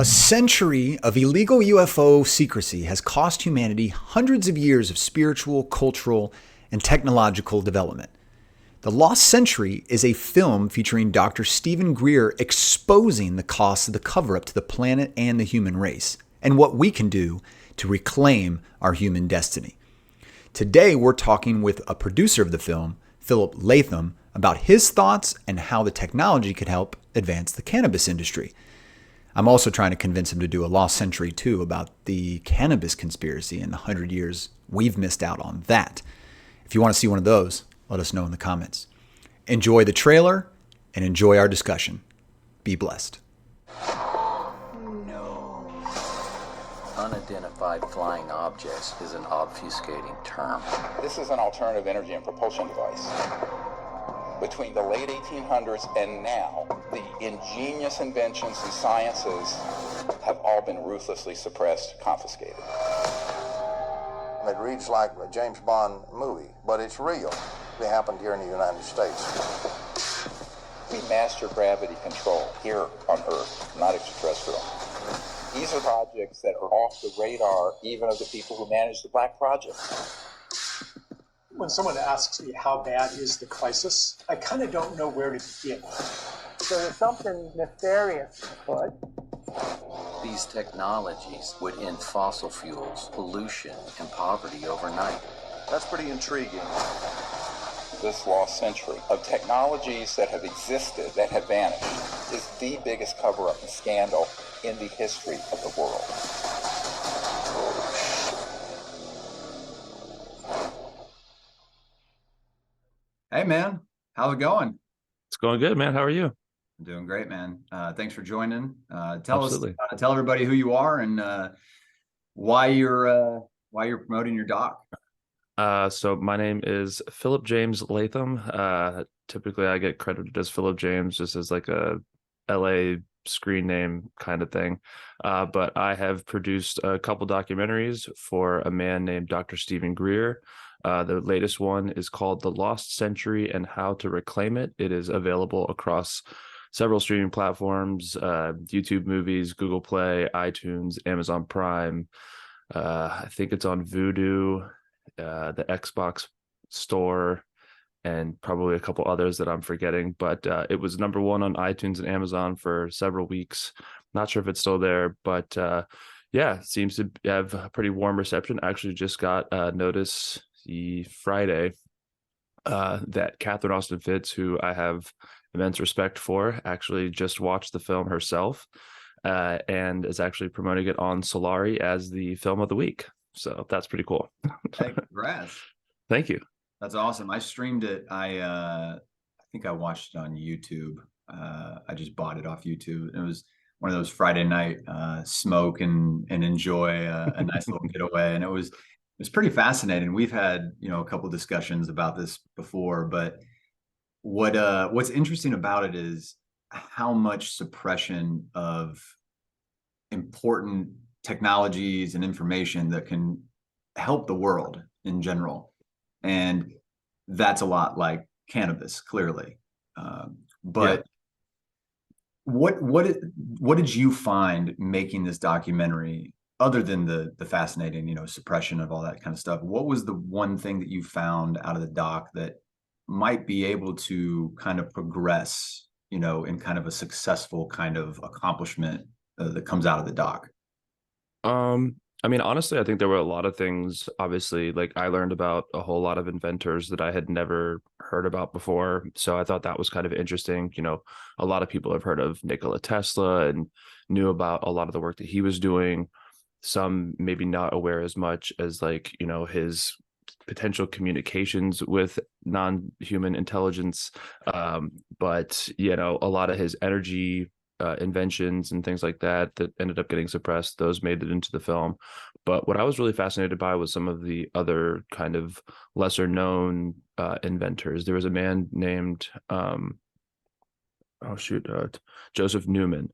A century of illegal UFO secrecy has cost humanity hundreds of years of spiritual, cultural, and technological development. The Lost Century is a film featuring Dr. Stephen Greer exposing the costs of the cover-up to the planet and the human race, and what we can do to reclaim our human destiny. Today, we're talking with a producer of the film, Phillip Latham, about his thoughts and how the technology could help advance the cannabis industry. I'm also trying to convince him to do a Lost Century too about the cannabis conspiracy and the 100 years we've missed out on that. If you want to see one of those, let us know in the comments. Enjoy the trailer and enjoy our discussion. Be blessed. No. Unidentified flying objects is an obfuscating term. This is an alternative energy and propulsion device. Between the late 1800s and now, the ingenious inventions and sciences have all been ruthlessly suppressed, confiscated. It reads like a James Bond movie, but it's real. It happened here in the United States. We master gravity control here on Earth, not extraterrestrial. These are projects that are off the radar even of the people who manage the Black Project. When someone asks me how bad is the crisis, I kind of don't know where to begin. So there's something nefarious afoot. These technologies would end fossil fuels, pollution, and poverty overnight. That's pretty intriguing. This lost century of technologies that have existed, that have vanished, is the biggest cover-up and scandal in the history of the world. Hey, man. How's it going? It's going good, man. How are you? I'm doing great, man. Thanks for joining. Tell everybody who you are and why you're promoting your doc. So my name is Phillip James Latham. Typically, I get credited as Phillip James, just as like a LA screen name kind of thing. But I have produced a couple documentaries for a man named Dr. Stephen Greer. The latest one is called The Lost Century and How to Reclaim It. It is available across several streaming platforms, YouTube Movies, Google Play, iTunes, Amazon Prime. I think it's on Vudu, the Xbox Store, and probably a couple others that I'm forgetting. But it was number one on iTunes and Amazon for several weeks. Not sure if it's still there, but yeah, seems to have a pretty warm reception. I actually just got notice the Friday that Catherine Austin Fitts, who I have immense respect for, actually just watched the film herself and is actually promoting it on Solari as the film of the week. So that's pretty cool. Hey, congrats. Thank you. That's awesome. I streamed it. I think I watched it on YouTube. I just bought it off YouTube. It was one of those Friday night smoke and enjoy a nice little getaway. And it was pretty fascinating. We've had, a couple of discussions about this before, but what's interesting about it is how much suppression of important technologies and information that can help the world in general. And that's a lot like cannabis, clearly. But what did you find making this documentary, other than the fascinating, suppression of all that kind of stuff? What was the one thing that you found out of the doc that might be able to kind of progress, in kind of a successful kind of accomplishment that comes out of the doc? I mean, honestly, I think there were a lot of things. Obviously, like I learned about a whole lot of inventors that I had never heard about before. So I thought that was kind of interesting. A lot of people have heard of Nikola Tesla and knew about a lot of the work that he was doing. Some maybe not aware as much as his potential communications with non-human intelligence. But, a lot of his energy inventions and things like that ended up getting suppressed. Those made it into the film. But what I was really fascinated by was some of the other kind of lesser known inventors. There was a man named Joseph Newman.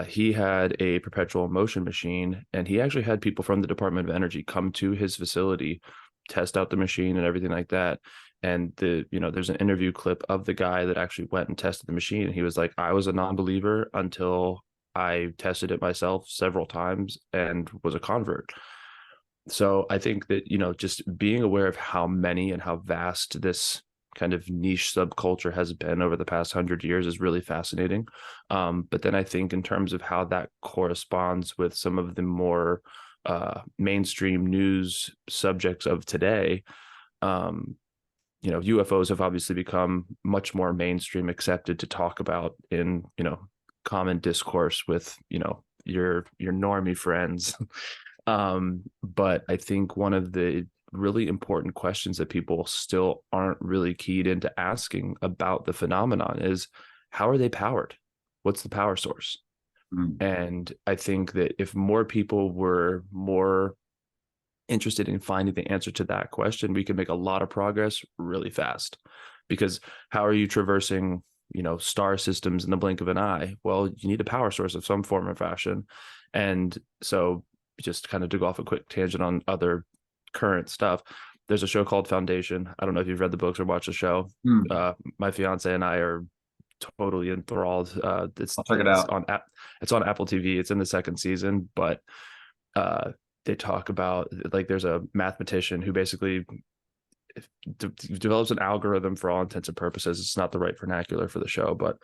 He had a perpetual motion machine, and he actually had people from the Department of Energy come to his facility, test out the machine and everything like that. And there's an interview clip of the guy that actually went and tested the machine. And he was like, I was a non-believer until I tested it myself several times and was a convert. So I think that, just being aware of how many and how vast this kind of niche subculture has been over the past 100 years is really fascinating. But then I think in terms of how that corresponds with some of the more mainstream news subjects of today, UFOs have obviously become much more mainstream accepted to talk about in, common discourse with, your normie friends. But I think one of the really important questions that people still aren't really keyed into asking about the phenomenon is, how are they powered? What's the power source? And I think that if more people were more interested in finding the answer to that question, we can make a lot of progress really fast. Because how are you traversing, star systems in the blink of an eye? Well, you need a power source of some form or fashion. And so, just kind of to go off a quick tangent on other current stuff, there's a show called Foundation. I don't know if you've read the books or watched the show. My fiance and I are totally enthralled. I'll check it out. It's on Apple TV. It's in the second season, but they talk about, like, there's a mathematician who basically develops an algorithm. For all intents and purposes, it's not the right vernacular for the show, but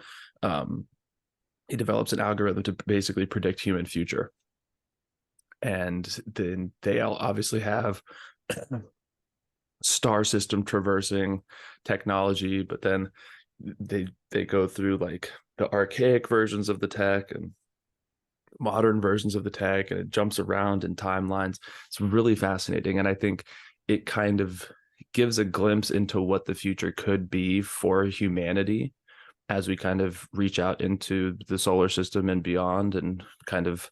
he develops an algorithm to basically predict human future. And then they obviously have star system traversing technology, but then they go through like the archaic versions of the tech and modern versions of the tech, and it jumps around in timelines. It's really fascinating, and I think it kind of gives a glimpse into what the future could be for humanity as we kind of reach out into the solar system and beyond, and kind of,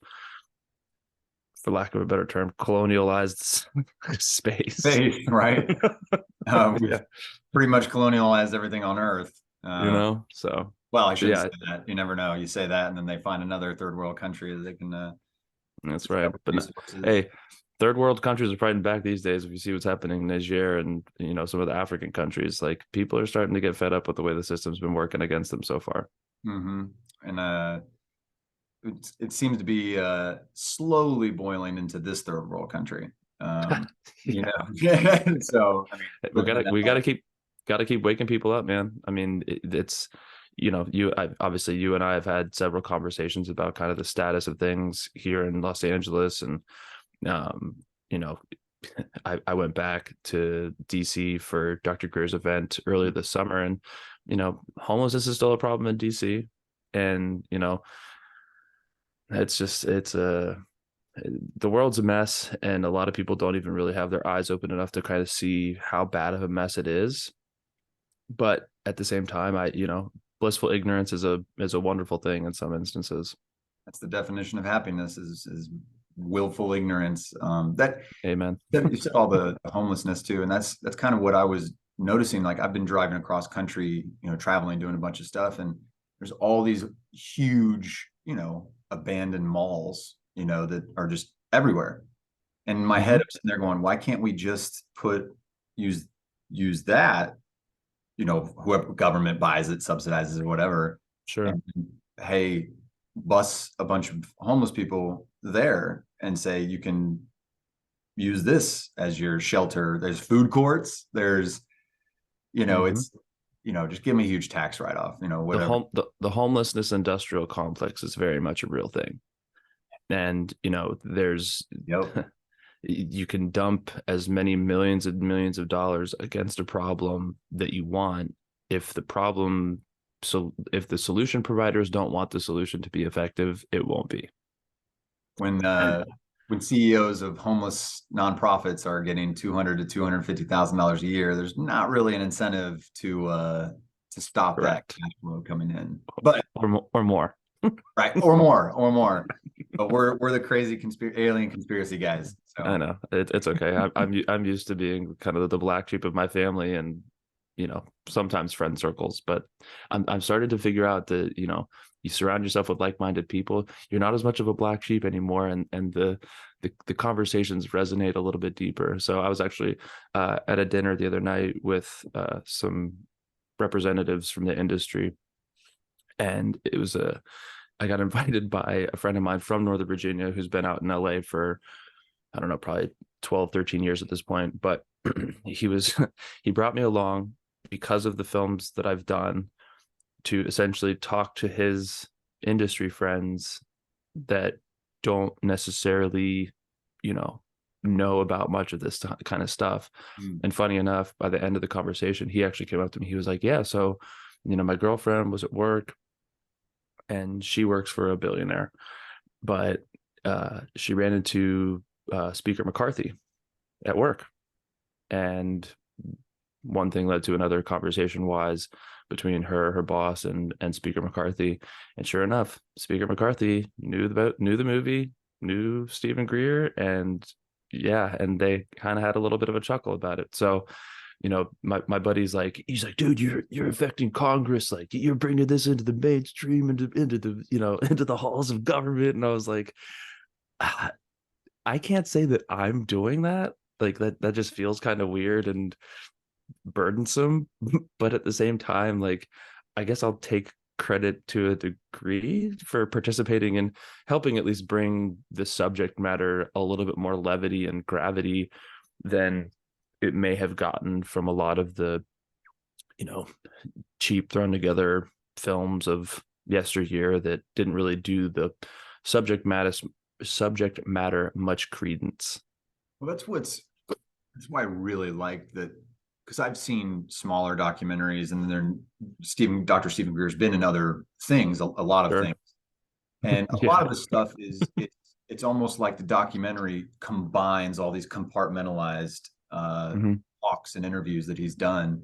for lack of a better term, colonialized space, right? We've pretty much colonialized everything on Earth. So, well, I shouldn't say that. You never know. You say that, and then they find another third world country that they can. That's right. But hey, third world countries are fighting back these days. If you see what's happening in Niger and some of the African countries, like, people are starting to get fed up with the way the system's been working against them so far. And it seems to be slowly boiling into this third world country. So we gotta keep waking people up, man. I mean, it's obviously you and I have had several conversations about kind of the status of things here in Los Angeles, and I went back to DC for Dr. Greer's event earlier this summer, and homelessness is still a problem in DC, and the world's a mess, and a lot of people don't even really have their eyes open enough to kind of see how bad of a mess it is. But at the same time, blissful ignorance is a wonderful thing in some instances. That's the definition of happiness, is willful ignorance. Amen. You said all the homelessness too, and that's kind of what I was noticing. Like, I've been driving across country, traveling, doing a bunch of stuff, and there's all these huge, abandoned malls, that are just everywhere. And in my head, I'm sitting there going, why can't we just use that, whoever government buys it, subsidizes it, whatever. Sure. And, hey, bus a bunch of homeless people there and say, you can use this as your shelter. There's food courts. There's, it's, just give me a huge tax write-off, whatever. The homelessness industrial complex is very much a real thing. And, there's, you can dump as many millions and millions of dollars against a problem that you want. If the solution providers don't want the solution to be effective, it won't be. When CEOs of homeless nonprofits are getting $200,000 to $250,000 a year, there's not really an incentive to stop Correct. that cash flow coming in, but or more. Right, or more. But we're the crazy alien conspiracy guys. So. I know it's okay. I'm used to being kind of the black sheep of my family, and sometimes friend circles. But I'm starting to figure out that you surround yourself with like-minded people, you're not as much of a black sheep anymore, and the conversations resonate a little bit deeper. So I was actually at a dinner the other night with some representatives from the industry, and it was I got invited by a friend of mine from Northern Virginia who's been out in LA for, I don't know, probably 12, 13 years at this point. But he brought me along because of the films that I've done to essentially talk to his industry friends that don't necessarily, you know about much of this kind of stuff. And funny enough, by the end of the conversation, he actually came up to me. He was like, yeah, so, my girlfriend was at work and she works for a billionaire, but she ran into Speaker McCarthy at work. And one thing led to another conversation wise between her boss and Speaker McCarthy. And sure enough, Speaker McCarthy knew the movie, knew Stephen Greer, and yeah, and they kind of had a little bit of a chuckle about it. So, my buddy's like, he's like, dude, you're affecting Congress, like you're bringing this into the mainstream, into the into the halls of government. And I was like, I can't say that I'm doing that. Like that just feels kind of weird and burdensome. But at the same time, like, I guess I'll take credit to a degree for participating in helping at least bring the subject matter a little bit more levity and gravity than it may have gotten from a lot of the, cheap thrown together films of yesteryear that didn't really do the subject matter much credence. Well, that's why I really like that, because I've seen smaller documentaries, and then Dr. Stephen Greer's been in other things, a lot of things. And a lot of the stuff it's almost like the documentary combines all these compartmentalized talks and interviews that he's done,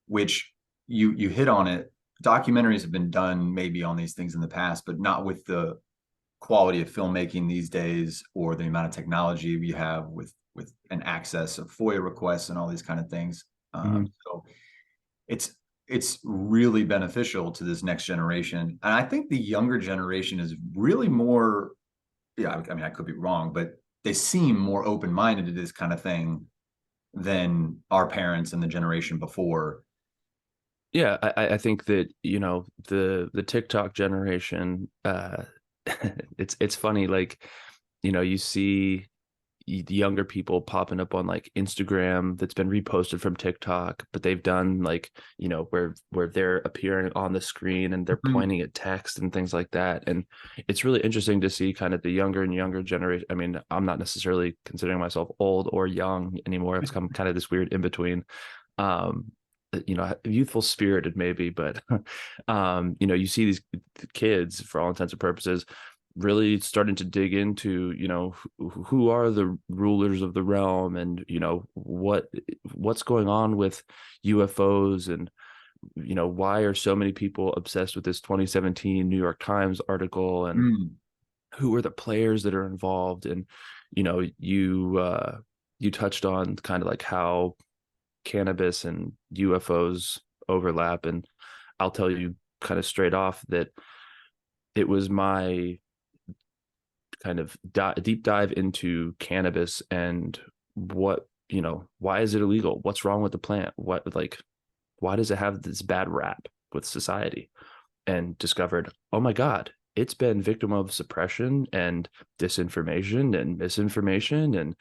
which you hit on it. Documentaries have been done maybe on these things in the past, but not with the quality of filmmaking these days, or the amount of technology we have with an access of FOIA requests and all these kind of things. So it's really beneficial to this next generation. And I think the younger generation is really more, I mean, I could be wrong, but they seem more open-minded to this kind of thing than our parents and the generation before. Yeah, I think that, the TikTok generation, it's funny, like, you see the younger people popping up on like Instagram that's been reposted from TikTok, but they've done like, where they're appearing on the screen and they're pointing at text and things like that. And it's really interesting to see kind of the younger and younger generation. I mean, I'm not necessarily considering myself old or young anymore. It's come kind of this weird in between. Youthful spirited maybe, but you see these kids, for all intents and purposes, really starting to dig into, who are the rulers of the realm, and what's going on with UFOs, and why are so many people obsessed with this 2017 New York Times article, and who are the players that are involved. And you touched on kind of like how cannabis and UFOs overlap, and I'll tell you kind of straight off that it was my kind of deep dive into cannabis and what, why is it illegal? What's wrong with the plant? Why does it have this bad rap with society? And discovered, oh my God, it's been victim of suppression and disinformation and misinformation and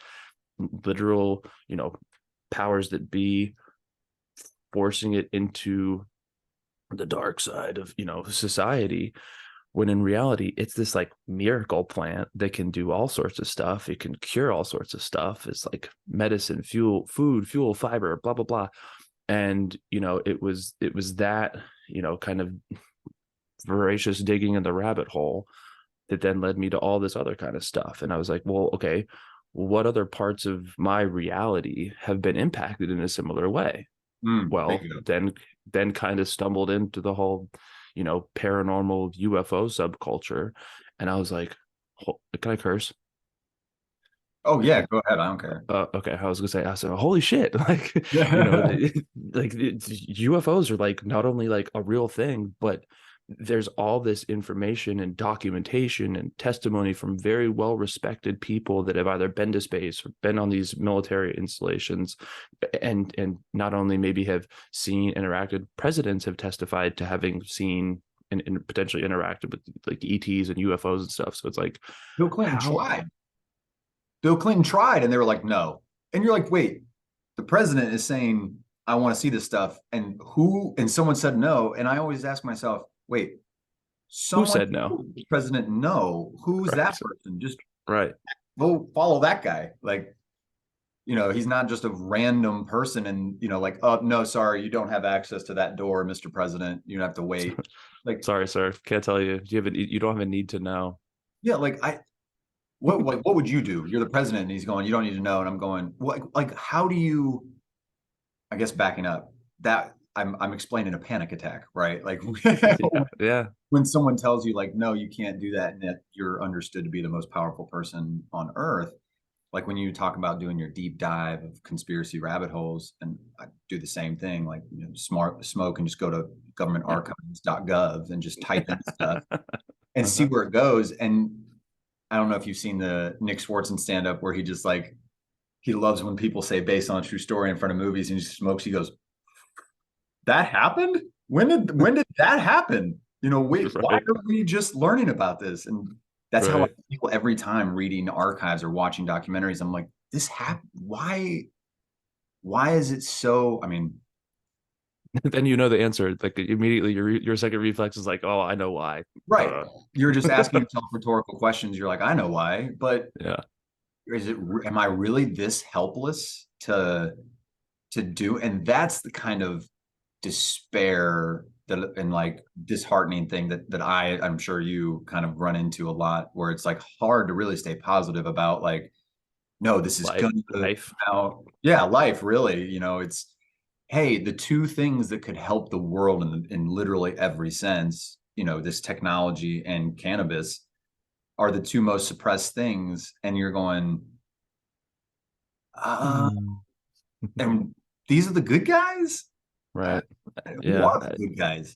literal, powers that be forcing it into the dark side of, society, when in reality it's this like miracle plant that can do all sorts of stuff. It can cure all sorts of stuff. It's like medicine, food, fuel, fiber, blah blah blah. And it was that kind of voracious digging in the rabbit hole that then led me to all this other kind of stuff. And I was like, well, okay, what other parts of my reality have been impacted in a similar way? Well, then kind of stumbled into the whole, paranormal UFO subculture. And I was like, can I curse? Oh yeah, go ahead. I don't care. Okay. I said, holy shit. Like, like UFOs are like, not only like a real thing, but there's all this information and documentation and testimony from very well respected people that have either been to space or been on these military installations, and not only maybe have seen, interacted, presidents have testified to having seen and potentially interacted with like ETs and UFOs and stuff. So it's like Bill Clinton tried. Bill Clinton tried, and they were like, no. And you're like, wait, the president is saying, I want to see this stuff. And someone said no. And I always ask myself, wait, who said no? The president no. Who's Right. that person? Just right. Go follow that guy. Like, he's not just a random person and, like, oh, no, sorry, you don't have access to that door, Mr. President. You have to wait. Like, sorry, sir, can't tell you. You don't have a need to know. Yeah, like what would you do? You're the president, and he's going, you don't need to know. And I'm going, like, how do you, I guess backing up, that I'm explaining a panic attack, right? Like, yeah. When someone tells you, like, no, you can't do that, and that you're understood to be the most powerful person on earth. Like when you talk about doing your deep dive of conspiracy rabbit holes, and I do the same thing, like, smoke and just go to governmentarchives.gov and just type in stuff and see where it goes. And I don't know if you've seen the Nick Swartzen stand-up where he just like, he loves when people say based on a true story in front of movies, and he just smokes. He goes, that happened? When did that happen? Wait, why are we just learning about this? And that's how I feel every time reading archives or watching documentaries. I'm like, this happened. Why is it so? I mean, then the answer. Like immediately, your second reflex is like, oh, I know why. Right. You're just asking yourself rhetorical questions. You're like, I know why, but yeah, am I really this helpless to do? And that's the kind of despair and like disheartening thing that I'm sure you kind of run into a lot, where it's like hard to really stay positive about, like, no, this is life. Life really, it's, hey, the two things that could help the world in literally every sense, this technology and cannabis, are the two most suppressed things. And you're going, and these are the good guys, right? Who are the good guys?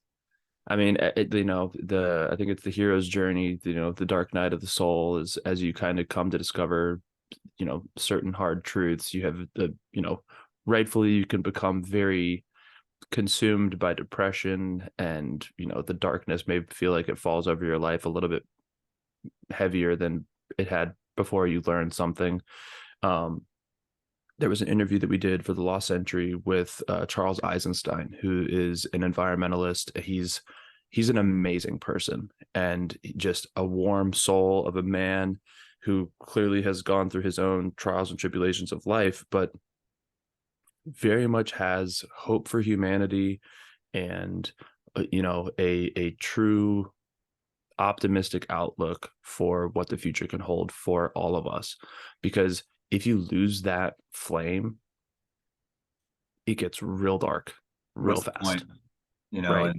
I mean, I think it's the hero's journey. The dark night of the soul is as you kind of come to discover, certain hard truths. You have rightfully you can become very consumed by depression, and the darkness may feel like it falls over your life a little bit heavier than it had before you learned something. There was an interview that we did for the Lost Century with Charles Eisenstein, who is an environmentalist. He's an amazing person and just a warm soul of a man who clearly has gone through his own trials and tribulations of life, but very much has hope for humanity and a true optimistic outlook for what the future can hold for all of us. Because if you lose that flame, it gets real dark real fast. Right.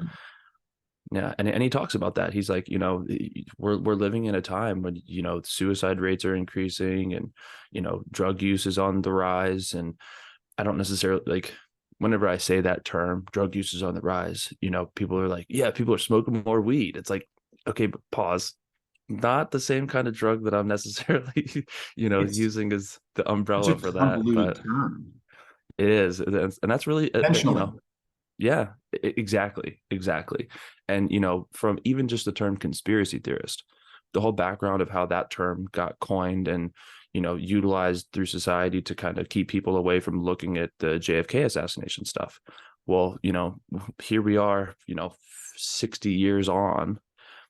Yeah. And he talks about that. He's like, we're living in a time when, suicide rates are increasing and, drug use is on the rise. And I don't necessarily like, whenever I say that term, drug use is on the rise, people are like, yeah, people are smoking more weed. It's like, okay, but pause. Not the same kind of drug that I'm necessarily, using as the umbrella for that. But term. It is. And that's really, yeah, exactly. And, from even just the term conspiracy theorist, the whole background of how that term got coined and, utilized through society to kind of keep people away from looking at the JFK assassination stuff. Well, here we are, 60 years on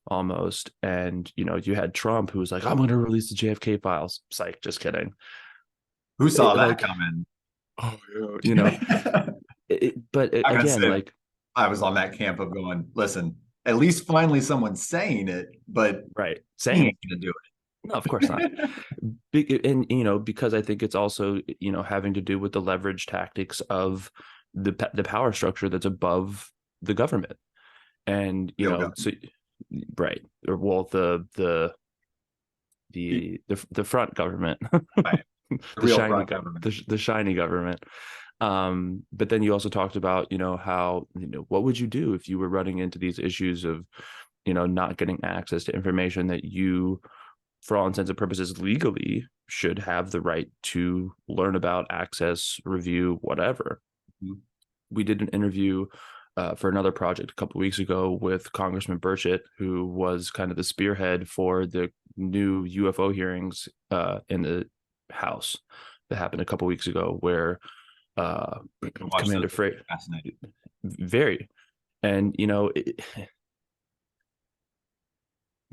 almost. And, you had Trump who was like, I'm going to release the JFK files. Psych, just kidding. Who saw that coming? Oh, yeah. But again, I was on that camp of going, listen, at least finally someone's saying it, but saying ain't gonna do it. No, of course not. And because I think it's also having to do with the leverage tactics of the power structure that's above the government, and so right, or well, the front government, right. the shiny government. But then you also talked about, how, what would you do if you were running into these issues of, not getting access to information that you, for all intents and purposes, legally should have the right to learn about, access, review, whatever. Mm-hmm. We did an interview for another project a couple of weeks ago with Congressman Burchett, who was kind of the spearhead for the new UFO hearings in the House that happened a couple of weeks ago, where Commander Freight, fascinating. very, and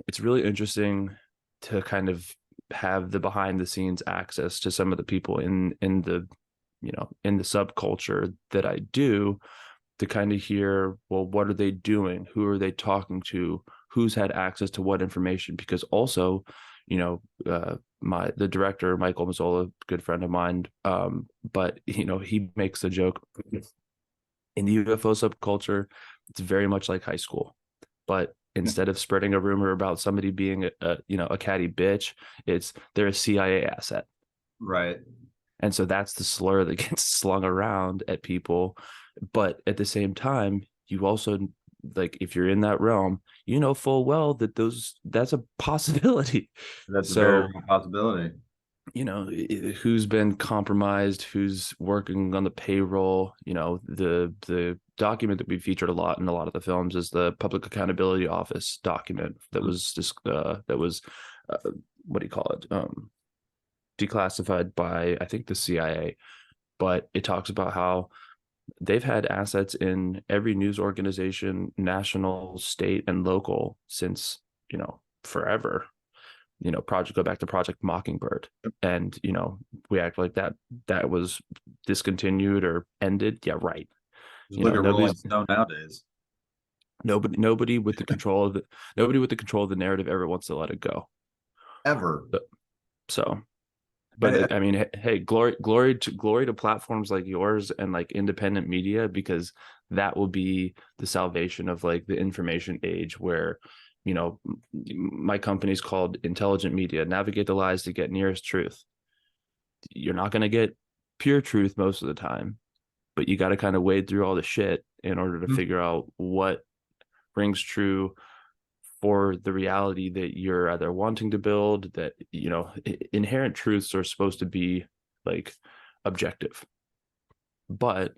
it's really interesting to kind of have the behind the scenes access to some of the people in the in the subculture that I do, to kind of hear, well, what are they doing? Who are they talking to? Who's had access to what information? Because also, the director, Michael Mazzola, good friend of mine, but he makes the joke, in the UFO subculture, it's very much like high school, but instead of spreading a rumor about somebody being a catty bitch, they're a CIA asset. Right. And so that's the slur that gets slung around at people. But at the same time, you also, like, if you're in that realm, full well that that's a possibility. That's a very real possibility. Who's been compromised, who's working on the payroll. The document that we featured a lot in a lot of the films is the Public Accountability Office document that was just what do you call it, declassified by, I think, the CIA, but it talks about how they've had assets in every news organization, national, state, and local, since forever. Go back to Project Mockingbird, and we act like that was discontinued or ended. Yeah, right. Look at Rolling Stone nowadays. Nobody with the control of the narrative ever wants to let it go, ever. So, but I mean, hey, glory to platforms like yours and like independent media, because that will be the salvation of like the information age, where my company's called Intelligent Media. Navigate the lies to get nearest truth. You're not going to get pure truth most of the time, but you got to kind of wade through all the shit in order to figure out what rings true for the reality that you're either wanting to build. That inherent truths are supposed to be like objective, but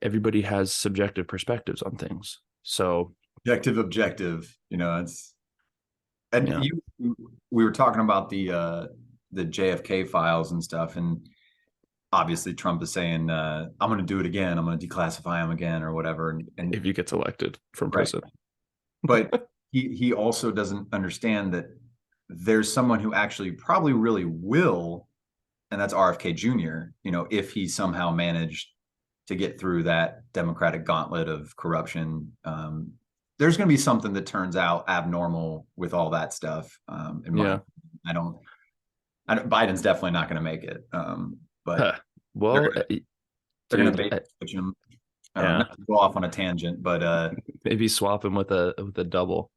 everybody has subjective perspectives on things. So objective, it's, and we were talking about the JFK files and stuff, and obviously Trump is saying, I'm going to do it again, I'm going to declassify them again or whatever, and if he gets elected from prison. But he also doesn't understand that there's someone who actually probably really will, and that's RFK Jr. If he somehow managed to get through that Democratic gauntlet of corruption, there's going to be something that turns out abnormal with all that stuff. Biden's definitely not going to make it. But well, they're going to switch him. Not to go off on a tangent, but maybe swap him with a double.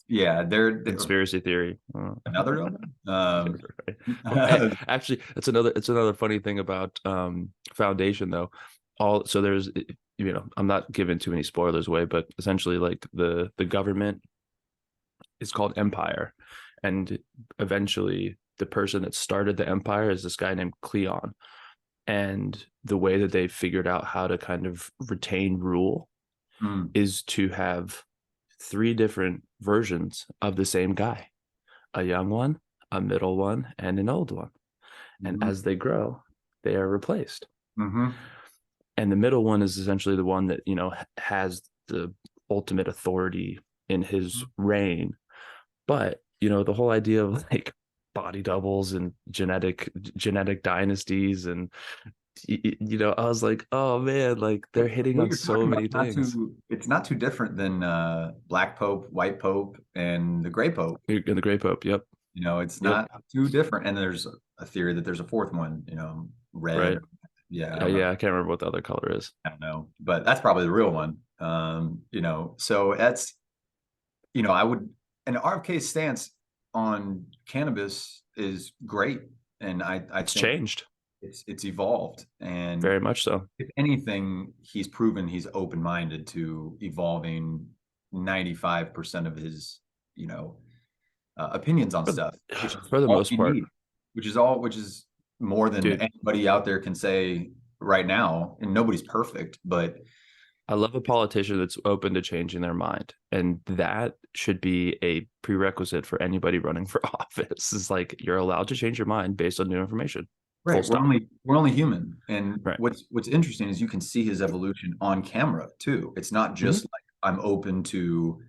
Yeah, they're conspiracy theory. Another double. Well, actually, it's another funny thing about Foundation, though. So there's, I'm not giving too many spoilers away, but essentially, like, the government is called Empire, and eventually the person that started the empire is this guy named Cleon. And the way that they figured out how to kind of retain rule is to have 3 different versions of the same guy: a young one, a middle one, and an old one. And as they grow, they are replaced. And the middle one is essentially the one that has the ultimate authority in his reign. But the whole idea of like body doubles and genetic dynasties, and I was like, oh man, like they're hitting on so many things. It's not too different than Black Pope, White Pope, and the Gray Pope. And the Gray Pope, yep. It's not too different. And there's a theory that there's a 4th one, red. Right. Yeah. I can't remember what the other color is. I don't know, but that's probably the real one. So that's, I would, and RFK's stance on cannabis is great. And I it's think changed. It's evolved, and very much so. If anything, he's proven he's open-minded to evolving 95% of his, opinions on stuff, which for the most part, which is more than anybody out there can say right now. And nobody's perfect, but I love a politician that's open to changing their mind. And that should be a prerequisite for anybody running for office. Is like, you're allowed to change your mind based on new information. Full Right. stop. We're only human. And Right. what's interesting is you can see his evolution on camera too. It's not just like I'm open to,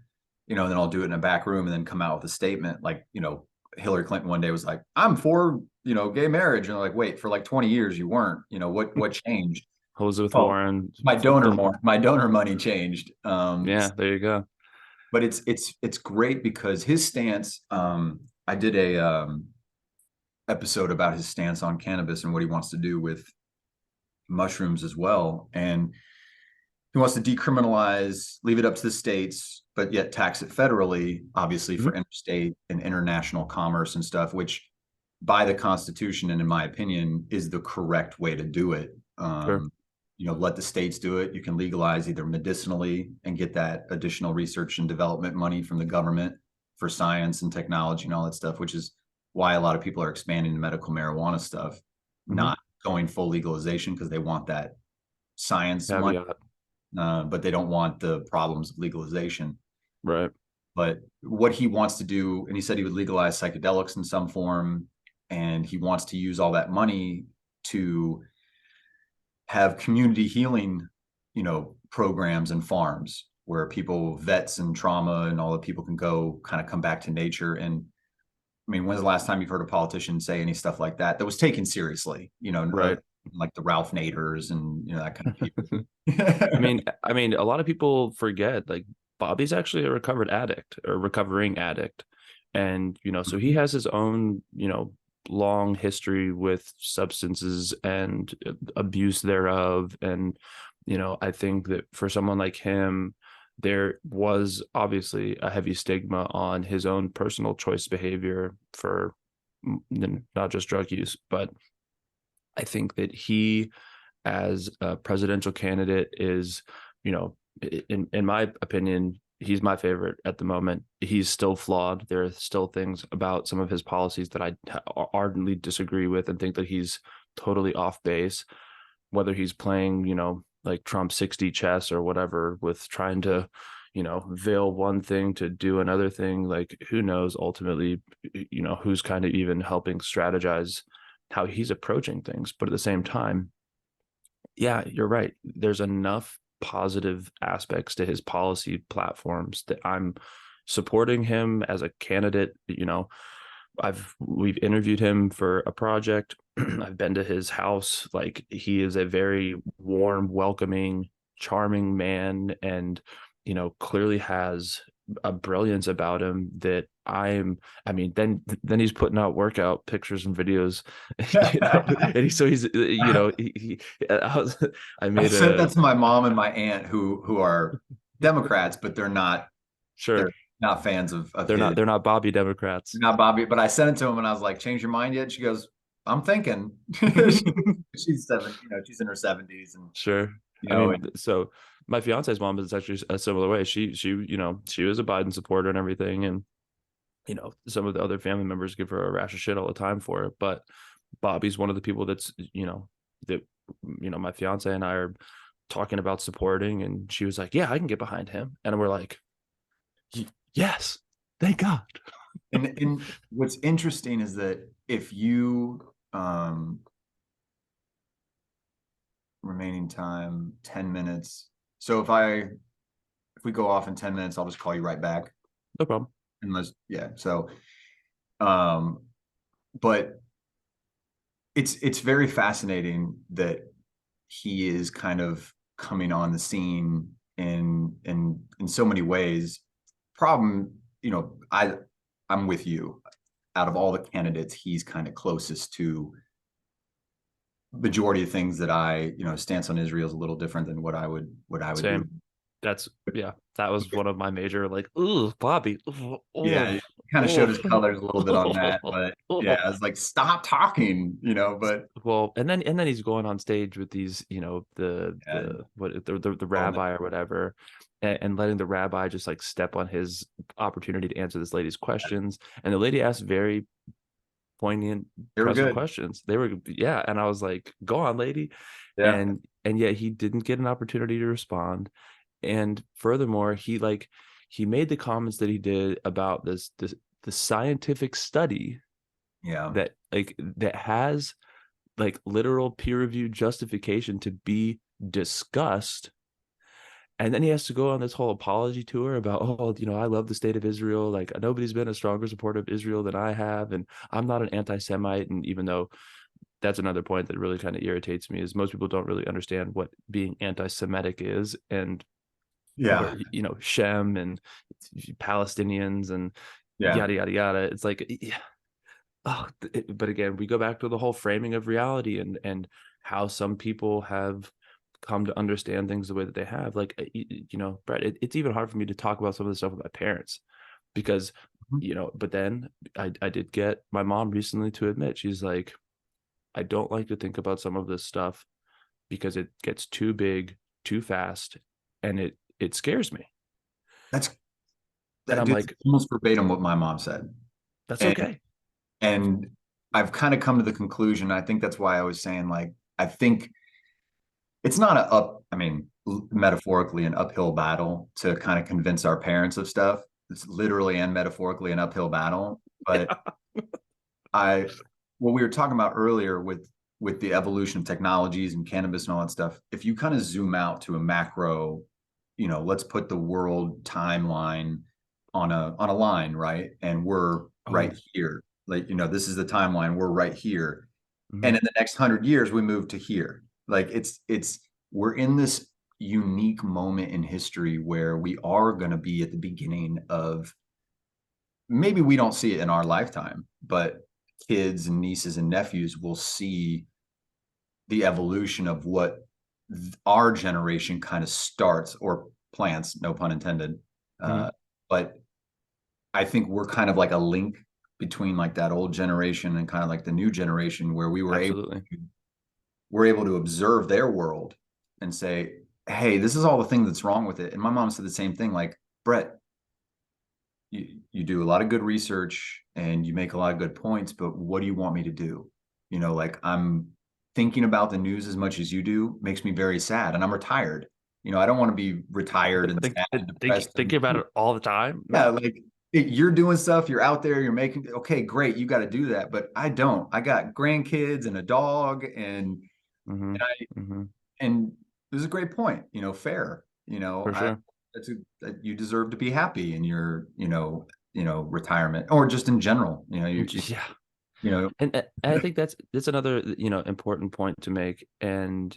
you know, then I'll do it in a back room and then come out with a statement. Like, you know, Hillary Clinton one day was like, I'm for, you know, gay marriage. And they're like, wait, for like 20 years you weren't. You know, what changed? Elizabeth Oh, Warren. my donor money changed. Yeah, there you go. But it's great because his stance, I did a episode about his stance on cannabis and what he wants to do with mushrooms as well. And he wants to decriminalize, leave it up to the states, but yet tax it federally, obviously for interstate and international commerce and stuff, which by the Constitution and in my opinion is the correct way to do it. Sure. You know, let the states do it. You can legalize either medicinally and get that additional research and development money from the government for science and technology and all that stuff, which is why a lot of people are expanding the medical marijuana stuff, not going full legalization because they want that science money, but they don't want the problems of legalization. Right. But what he wants to do, and he said he would legalize psychedelics in some form, and he wants to use all that money to have community healing, you know, programs and farms where people, vets and trauma and all the people can go kind of come back to nature. And I mean, when's the last time you've heard a politician say any stuff like that was taken seriously? You know, right. Like the Ralph Naders and, you know, that kind of people. I mean, a lot of people forget, like, Bobby's actually a recovered addict or recovering addict. And, you know, so he has his own, you know, long history with substances and abuse thereof. And, you know, I think that for someone like him, there was obviously a heavy stigma on his own personal choice behavior for not just drug use, but I think that he, as a presidential candidate, is, you know, in my opinion, he's my favorite at the moment. He's still flawed. There are still things about some of his policies that I ardently disagree with and think that he's totally off base, whether he's playing, you know, like Trump 60 chess or whatever with trying to, you know, veil one thing to do another thing. Like, who knows ultimately, you know, who's kind of even helping strategize how he's approaching things. But at the same time, yeah, you're right. There's enough positive aspects to his policy platforms that I'm supporting him as a candidate. You know, we've interviewed him for a project. I've been to his house. Like, he is a very warm, welcoming, charming man, and, you know, clearly has a brilliance about him that I mean, then he's putting out workout pictures and videos, you know, and he's, you know, I sent that to my mom and my aunt who are Democrats, but they're not fans of they're not Bobby Democrats. They're not Bobby, but I sent it to him and I was like, change your mind yet? She goes, I'm thinking. She's 7, you know, she's in her 70s and sure. You know, I mean, so my fiance's mom is actually a similar way. She, you know, she was a Biden supporter and everything. And, you know, some of the other family members give her a rash of shit all the time for it. But Bobby's one of the people that's, you know, that, you know, my fiance and I are talking about supporting. And she was like, yeah, I can get behind him. And we're like, yes, thank God. And what's interesting is that if you, remaining time 10 minutes, so if we go off in 10 minutes, I'll just call you right back. No problem. Unless, yeah, so but it's very fascinating that he is kind of coming on the scene in so many ways. Problem, you know, I'm with you. Out of all the candidates, he's kind of closest to majority of things that I, you know, stance on Israel is a little different than what I would Same. do. That's, yeah, that was one of my major, like, ooh, Bobby. Ooh, yeah, he kind of showed his colors a little bit on that, but yeah, I was like, stop talking, you know. But well, and then he's going on stage with these, you know, the rabbi or whatever, and letting the rabbi just like step on his opportunity to answer this lady's questions, and the lady asked very poignant, pressing questions. They were, yeah, and I was like, go on, lady. Yeah. And and yet he didn't get an opportunity to respond. And furthermore, he made the comments that he did about the scientific study Yeah. that has like literal peer-reviewed justification to be discussed. And then he has to go on this whole apology tour about, oh, I love the state of Israel. Like, nobody's been a stronger supporter of Israel than I have. And I'm not an anti-Semite. And even though that's another point that really kind of irritates me, is most people don't really understand what being anti-Semitic is. And, Yeah. or, Shem and Palestinians and yada, yada, yada. It's like, yeah. But again, we go back to the whole framing of reality and how some people have come to understand things the way that they have. Like, Brett, it's even hard for me to talk about some of the stuff with my parents because, but then I did get my mom recently to admit, she's like, I don't like to think about some of this stuff because it gets too big, too fast, and it scares me. And I'm it's like, almost verbatim what my mom said. that's okay. And I've kind of come to the conclusion, I think that's why I was saying, like, I think it's not metaphorically an uphill battle to kind of convince our parents of stuff. It's literally and metaphorically an uphill battle. But what we were talking about earlier with the evolution of technologies and cannabis and all that stuff, if you kind of zoom out to a macro, let's put the world timeline on a line, right? And we're right here. Like, this is the timeline, we're right here. Mm-hmm. And in the next 100 years, we move to here. Like we're in this unique moment in history where we are going to be at the beginning of, maybe we don't see it in our lifetime, but kids and nieces and nephews will see the evolution of what our generation kind of starts or plants, no pun intended. But I think we're kind of like a link between like that old generation and kind of like the new generation, where we were able to observe their world and say, hey, this is all the thing that's wrong with it. And my mom said the same thing, like, Brett, you do a lot of good research and you make a lot of good points, but what do you want me to do? Like, I'm thinking about the news as much as you do makes me very sad, and I'm retired. I don't want to be retired and sad and depressed. Thinking about it all the time. Yeah, like, you're doing stuff, you're out there, you're making, okay, great, you got to do that, but I don't. I got grandkids and a dog, and and this is a great point. Fair. For sure. You deserve to be happy in your retirement, or just in general. And I think that's another important point to make. And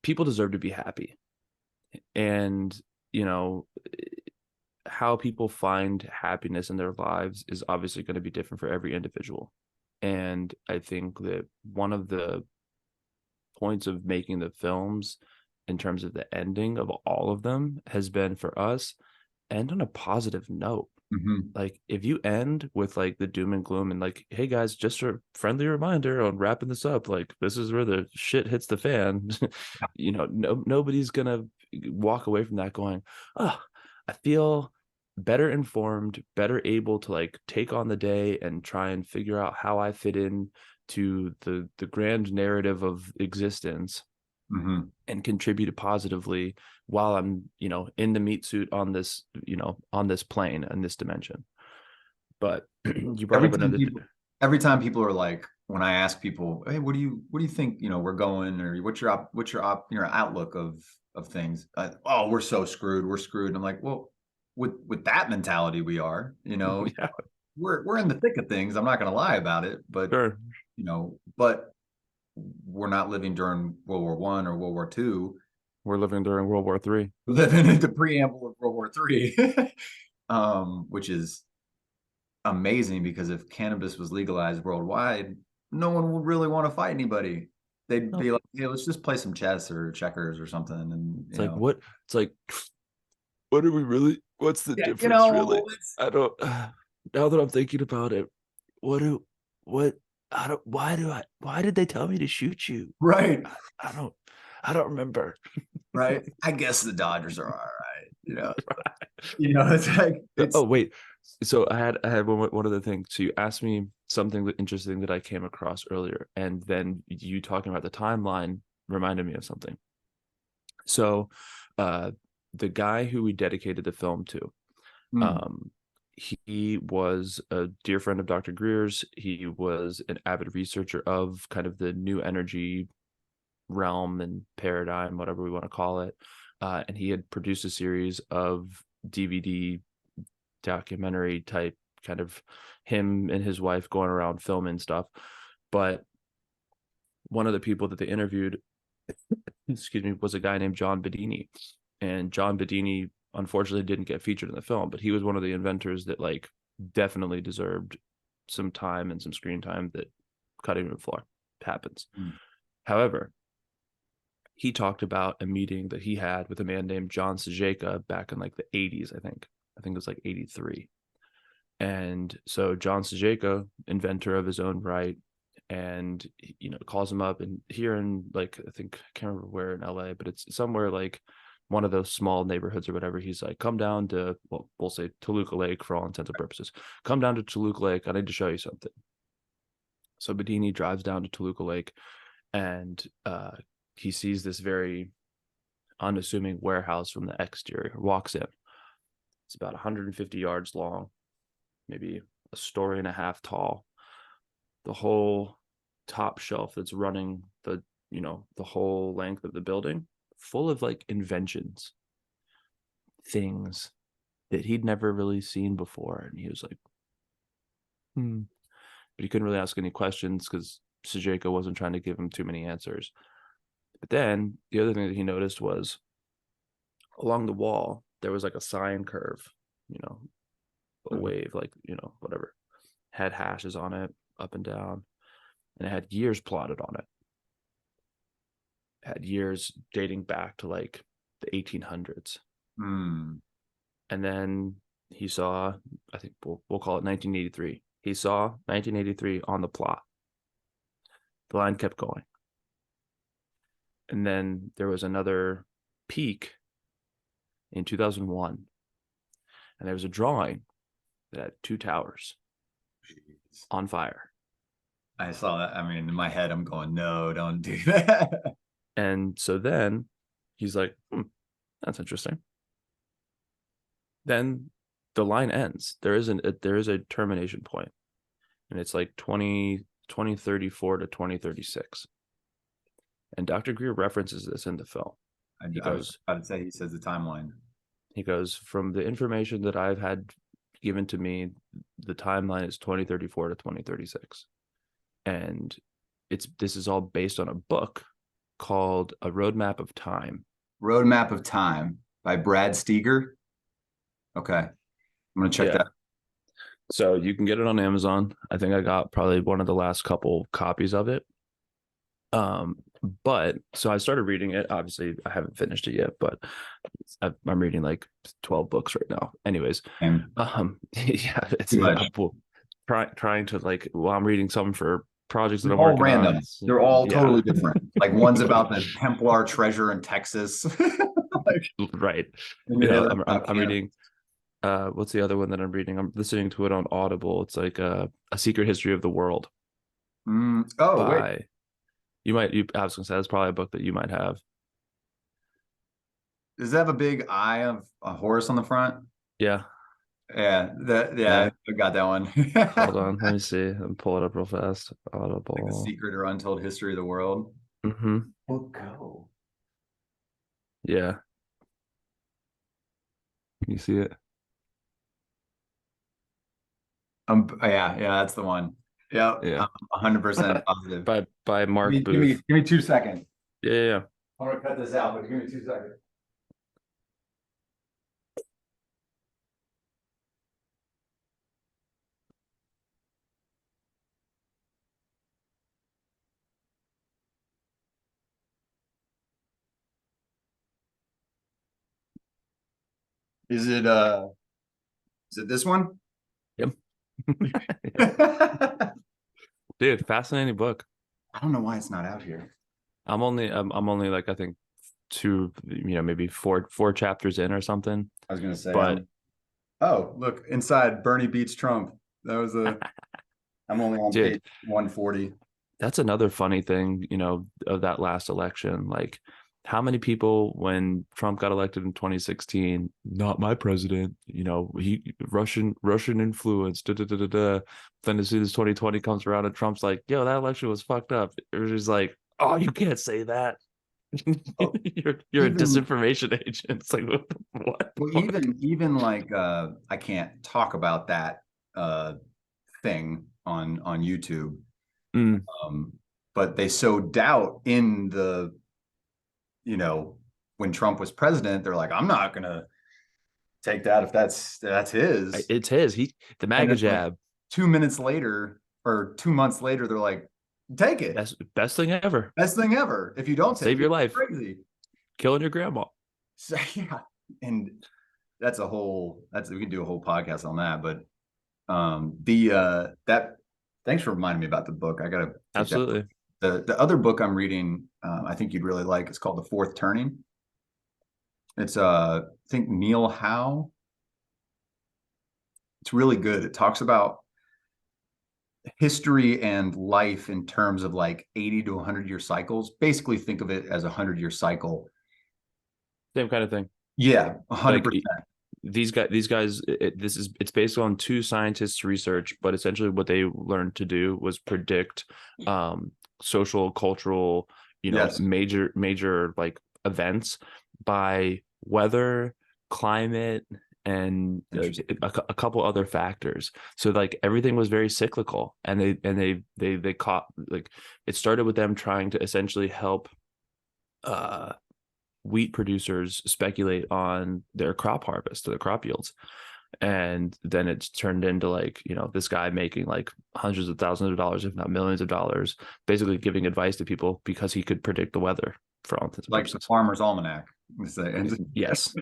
people deserve to be happy, and how people find happiness in their lives is obviously going to be different for every individual. And I think that one of the points of making the films, in terms of the ending of all of them, has been for us end on a positive note. Like, if you end with like the doom and gloom and like, hey guys, just a friendly reminder on wrapping this up, like, this is where the shit hits the fan. Nobody's gonna walk away from that going, oh, I feel better informed, better able to like take on the day and try and figure out how I fit in to the grand narrative of existence, and contribute positively while I'm, in the meat suit on this, on this plane and this dimension. But you brought up another. Every time people are like, when I ask people, hey, what do you think, we're going, or what's your outlook of things? Oh, we're so screwed. We're screwed. And I'm like, well, with that mentality, we are, we're in the thick of things. I'm not going to lie about it, but sure. But we're not living during World War I or World War II. We're living during World War III. Living in the preamble of World War III, which is amazing, because if cannabis was legalized worldwide, no one would really want to fight anybody. They'd be like, hey, let's just play some chess or checkers or something. And it's like, what? It's like, what are we really? What's the difference, really? I don't. Now that I'm thinking about it, why did they tell me to shoot you? Right. I don't remember. Right. I guess the Dodgers are all right. It's like, oh, wait, So I had one other thing. So you asked me something interesting that I came across earlier, and then you talking about the timeline reminded me of something. So, the guy who we dedicated the film to, um, he was a dear friend of Dr. Greer's. He was an avid researcher of kind of the new energy realm and paradigm, whatever we want to call it. And he had produced a series of DVD documentary type, kind of him and his wife going around filming stuff. But one of the people that they interviewed, excuse me, was a guy named John Bedini. And John Bedini unfortunately didn't get featured in the film, but he was one of the inventors that like definitely deserved some time and some screen time that cutting room floor happens. However, he talked about a meeting that he had with a man named John Sajeka back in like the 80s, I think it was like 83. And so John Sajeka, inventor of his own right, and calls him up, and here in like, I think, I can't remember where in LA, but it's somewhere like one of those small neighborhoods or whatever. He's like, come down to, well, we'll say Toluca Lake for all intents and purposes. Come down to Toluca Lake. I need to show you something. So Bedini drives down to Toluca Lake, and he sees this very unassuming warehouse from the exterior, walks in. It's about 150 yards long, maybe a story and a half tall. The whole top shelf that's running the whole length of the building, full of like inventions, things that he'd never really seen before. And he was like, but he couldn't really ask any questions because Sajeka wasn't trying to give him too many answers. But then the other thing that he noticed was along the wall, there was like a sine curve, a wave, like, whatever, had hashes on it up and down, and it had years plotted on it. Had years dating back to like the 1800s. And then he saw, I think we'll call it 1983. He saw 1983 on the plot. The line kept going. And then there was another peak in 2001. And there was a drawing that had two towers on fire. I saw that. I mean, in my head, I'm going, no, don't do that. And so then he's like, that's interesting. Then the line ends. There is a termination point, and it's like 2034 to 2036. And Dr. Greer references this in the film. I was about to say, he says the timeline. He goes, from the information that I've had given to me, the timeline is 2034 to 2036. And this is all based on a book called A Roadmap of Time. Roadmap of Time by Brad Steger. Okay. I'm going to check that. So you can get it on Amazon. I think I got probably one of the last couple copies of it. But so I started reading it. Obviously, I haven't finished it yet, but I'm reading like 12 books right now. Anyways, yeah, it's trying to like, well, I'm reading some for projects that I'm working random. on. They're all totally different. Like one's about the Templar treasure in Texas. Right. I'm reading. What's the other one that I'm reading? I'm listening to it on Audible. It's like a secret history of the world. Wait. I was gonna say that's probably a book that you might have. Does it have a big eye of a horse on the front? Yeah. Yeah. I got that one. Hold on, let me see. I'm pull it up real fast. Audible. Like the secret or untold history of the world. We'll go. Yeah. Can you see it? Yeah, that's the one. Yeah. I'm 100% positive. By Mark Booth. Give me 2 seconds. Yeah. I'm gonna cut this out, but give me 2 seconds. Is it this one? Yep. Dude, fascinating book. I don't know why it's not out here. I'm only like, I think maybe four chapters in or something. I was gonna say, but Oh, look, inside Bernie beats Trump. That was I'm only on Dude, page 140. that's another funny thing, of that last election. Like, how many people, when Trump got elected in 2016, not my president, he Russian influence, da da da da da. Then as soon as 2020 comes around and Trump's like, yo, that election was fucked up. It was just like, oh, you can't say that. Oh, You're a even disinformation agent. It's like, what the well, fuck? even like I can't talk about that thing on YouTube. Mm, Um, but they sowed doubt in the, when Trump was president, they're like, I'm not gonna take that if that's his. it's his. The And MAGA then like jab. 2 minutes later or 2 months later, they're like, take it. Best thing ever. Best thing ever. If you don't take Save your it, life. you're crazy. Killing your grandma. So yeah. And we can do a whole podcast on that. But that thanks for reminding me about the book. I gotta take that. Absolutely. The other book I'm reading, I think you'd really like. It's called The Fourth Turning. It's I think Neil Howe. It's really good. It talks about history and life in terms of like 80 to 100-year cycles. Basically, think of it as a 100-year cycle. Same kind of thing. Yeah, 100%. Like, these guys, it's based on two scientists' research, but essentially what they learned to do was predict social, cultural, Yes. major like events by weather, climate, and a couple other factors. So like everything was very cyclical, and they caught, like, it started with them trying to essentially help wheat producers speculate on their crop harvest, their crop yields. And then it's turned into, like, this guy making like hundreds of thousands of dollars, if not millions of dollars, basically giving advice to people because he could predict the weather for all intents and Like purposes. the Farmer's Almanac. Yes.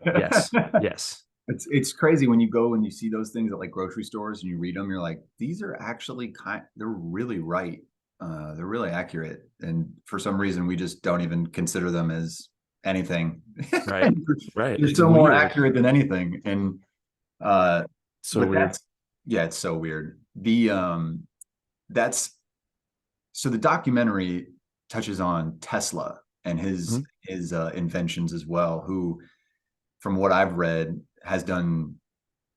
Yes. It's crazy when you go and you see those things at like grocery stores and you read them, you're like, these are actually they're really right. They're really accurate. And for some reason, we just don't even consider them as anything. Right. They're It's still more weird. accurate than anything. And So but weird. it's so weird. That's so the documentary touches on Tesla and his inventions as well, who, from what I've read, has done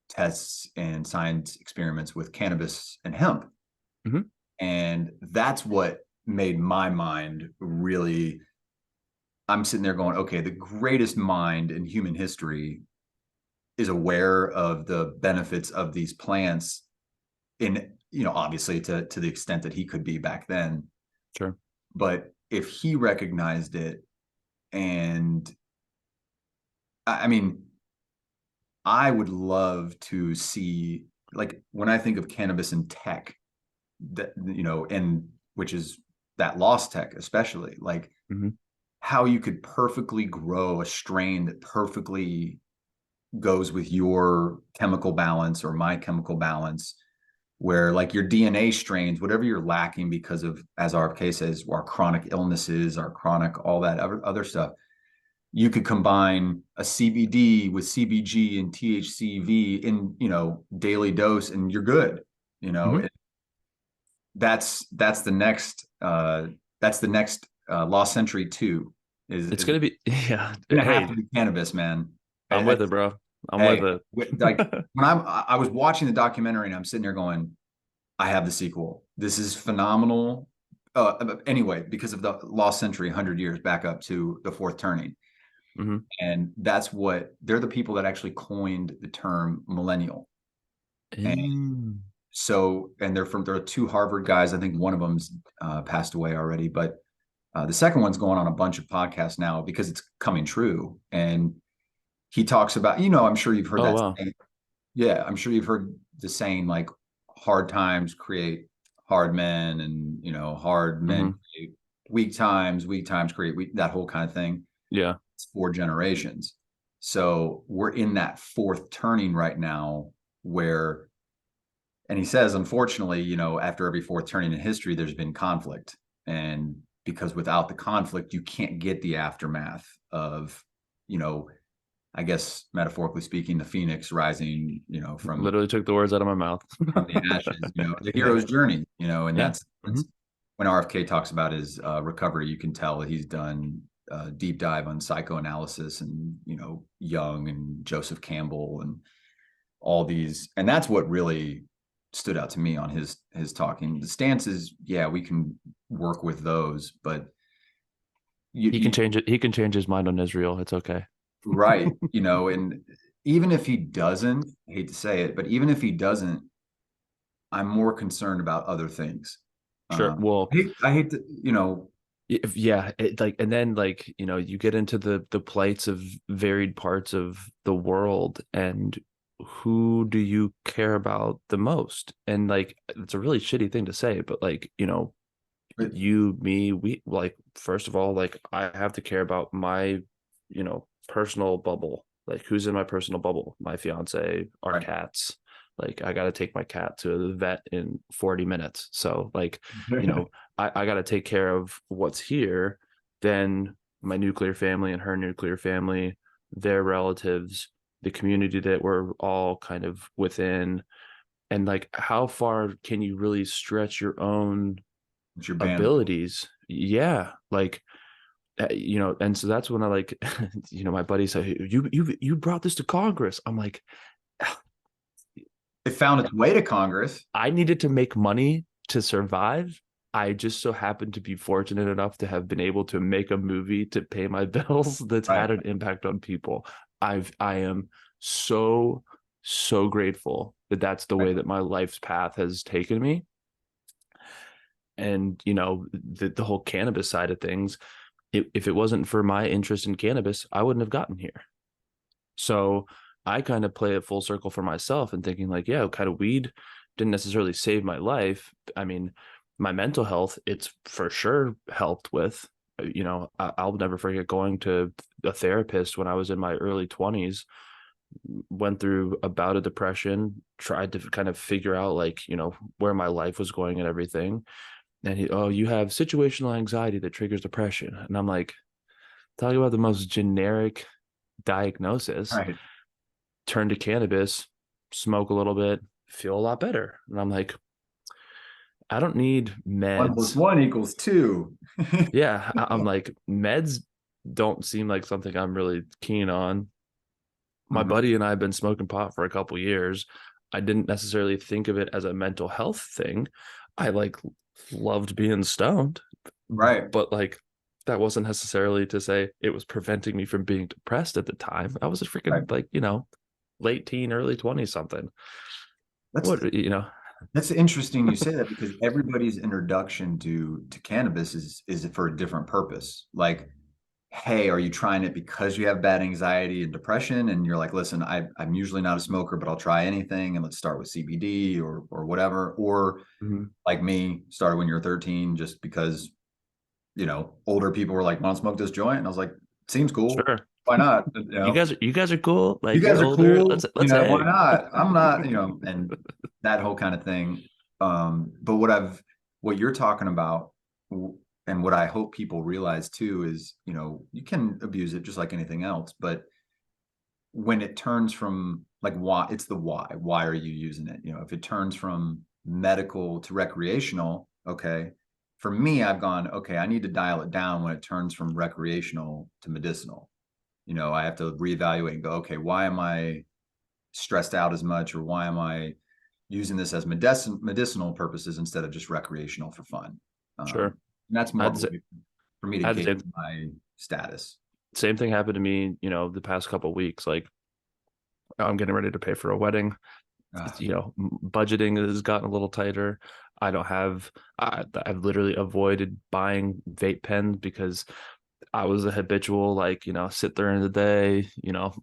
tests and science experiments with cannabis and hemp. Mhm. And that's what made my mind really, I'm sitting there going, okay, the greatest mind in human history is aware of the benefits of these plants in, obviously to the extent that he could be back then. Sure. But if he recognized it, and I mean, I would love to see, like, when I think of cannabis and tech, that, and which is that lost tech, especially, like how you could perfectly grow a strain that perfectly goes with your chemical balance or my chemical balance, where like your DNA strains, whatever you're lacking because of, as our case is, our chronic illnesses, our chronic, all that other stuff, you could combine a CBD with CBG and THCV in, daily dose, and you're good. That's the next Lost Century 2 It's gonna be yeah. gonna Hey, have to be cannabis, man. I'm with it, bro. I'm Hey, with like it. when I was watching the documentary and I'm sitting there going, I have the sequel. This is phenomenal. Anyway, because of the Lost Century, 100 years back up to the Fourth Turning. And that's what they're the people that actually coined the term millennial. And so, and there are two Harvard guys. I think one of them's passed away already, but the second one's going on a bunch of podcasts now because it's coming true. And he talks about, I'm sure you've heard Oh, that wow. saying. Yeah, I'm sure you've heard the saying, like, hard times create hard men, and hard men create weak times create that whole kind of thing. Yeah. It's 4 generations. So we're in that fourth turning right now where, and he says, unfortunately, after every fourth turning in history, there's been conflict. And because without the conflict, you can't get the aftermath of, I guess metaphorically speaking, the phoenix rising, from Literally took the words out of my mouth. the ashes, the Yeah. hero's journey, and Yeah. that's when RFK talks about his recovery. You can tell he's done a deep dive on psychoanalysis and Jung and Joseph Campbell and all these, and that's what really stood out to me on his talking. The stances, yeah, we can work with those, but He can change it. He can change his mind on Israel. It's okay. right, and even if he doesn't, I hate to say it, but even if he doesn't, I'm more concerned about other things. Sure. Well, I hate to, yeah, and then you get into the plights of varied parts of the world, and who do you care about the most? And it's a really shitty thing to say, but you, me, we, first of all, I have to care about my personal bubble. Who's in my personal bubble? My fiance, our right. cats. I got to take my cat to the vet in 40 minutes. So I got to take care of what's here. Then my nuclear family and her nuclear family, their relatives, the community that we're all kind of within. And how far can you really stretch your own Your abilities? Yeah. And so that's when I my buddy said, you brought this to Congress. I'm like, it found its way to Congress. I needed to make money to survive. I just so happened to be fortunate enough to have been able to make a movie to pay my bills that's right. had an impact on people. I am so grateful that that's the way that my life's path has taken me. And the whole cannabis side of things, if it wasn't for my interest in cannabis, I wouldn't have gotten here. So I kind of play it full circle for myself and thinking yeah, kind of weed didn't necessarily save my life. I mean, my mental health, it's for sure helped with. I'll never forget going to a therapist when I was in my early 20s, went through a bout of depression, tried to kind of figure out where my life was going and everything. And you have situational anxiety that triggers depression. And I'm like, talking about the most generic diagnosis. Right. Turn to cannabis, smoke a little bit, feel a lot better. And I'm like, I don't need meds. 1 + 1 = 2. Yeah. I'm like, meds don't seem like something I'm really keen on. My buddy and I have been smoking pot for a couple years. I didn't necessarily think of it as a mental health thing. I loved being stoned. Right. But that wasn't necessarily to say it was preventing me from being depressed at the time. I was a freaking late teen, early 20s something. That's interesting you say that, because everybody's introduction to cannabis is for a different purpose. Hey, are you trying it because you have bad anxiety and depression? And you're like, listen, I'm usually not a smoker, but I'll try anything, and let's start with CBD or whatever. Or like me, started when you're 13 just because older people were like, want to smoke this joint? And I was like, seems cool. Sure. Why not? You guys are cool. You guys are older. cool. Let's why not? I'm not, and that whole kind of thing. But what you're talking about, and what I hope people realize too, is, you can abuse it just like anything else, but when it turns from why, it's the why are you using it? If it turns from medical to recreational, okay. For me, I've gone, okay, I need to dial it down when it turns from recreational to medicinal. I have to reevaluate and go, okay, why am I stressed out as much, or why am I using this as medicinal purposes instead of just recreational for fun? Sure. And that's more for me to gauge my status. Same thing happened to me, the past couple of weeks. I'm getting ready to pay for a wedding. Budgeting has gotten a little tighter. I've literally avoided buying vape pens because I was a habitual, sit there in the day,